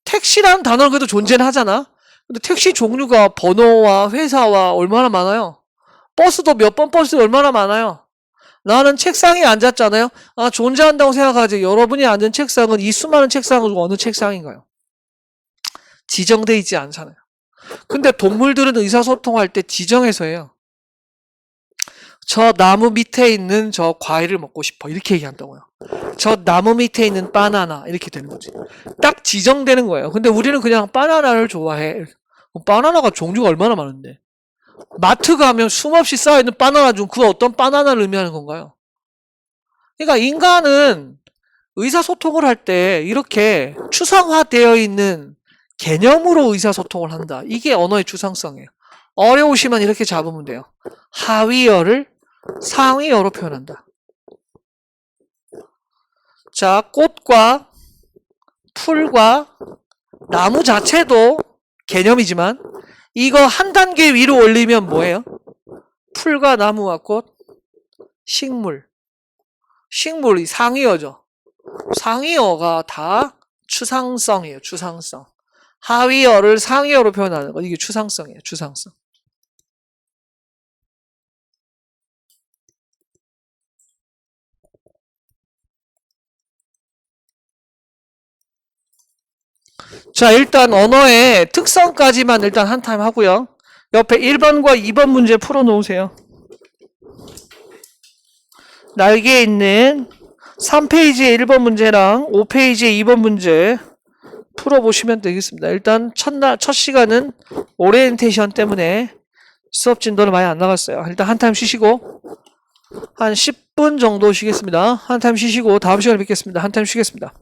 택시라는 단어는 그래도 존재는 하잖아. 근데 택시 종류가 번호와 회사와 얼마나 많아요. 버스도 몇 번 버스 얼마나 많아요. 나는 책상에 앉았잖아요. 아, 존재한다고 생각하지. 여러분이 앉은 책상은 이 수많은 책상은 어느 책상인가요? 지정돼 있지 않잖아요. 근데 동물들은 의사소통할 때 지정해서 해요. 저 나무 밑에 있는 저 과일을 먹고 싶어. 이렇게 얘기한다고요. 저 나무 밑에 있는 바나나. 이렇게 되는 거지. 딱 지정되는 거예요. 근데 우리는 그냥 바나나를 좋아해. 바나나가 종류가 얼마나 많은데. 마트 가면 숨없이 쌓여있는 바나나 중 그 어떤 바나나를 의미하는 건가요? 그러니까 인간은 의사소통을 할 때 이렇게 추상화되어 있는 개념으로 의사소통을 한다. 이게 언어의 추상성이에요. 어려우시면 이렇게 잡으면 돼요. 하위어를 상위어로 표현한다. 자, 꽃과 풀과 나무 자체도 개념이지만 이거 한 단계 위로 올리면 뭐예요? 풀과 나무와 꽃, 식물. 식물이 상위어죠. 상위어가 다 추상성이에요. 추상성. 하위어를 상위어로 표현하는 거. 이게 추상성이에요. 추상성. 자, 일단 언어의 특성까지만 일단 한 타임 하고요. 옆에 1번과 2번 문제 풀어놓으세요. 날개에 있는 3페이지의 1번 문제랑 5페이지의 2번 문제 풀어보시면 되겠습니다. 일단 첫 시간은 오리엔테이션 때문에 수업 진도를 많이 안 나갔어요. 일단 한 타임 쉬시고 한 10분 정도 쉬겠습니다. 한 타임 쉬시고 다음 시간에 뵙겠습니다. 한 타임 쉬겠습니다.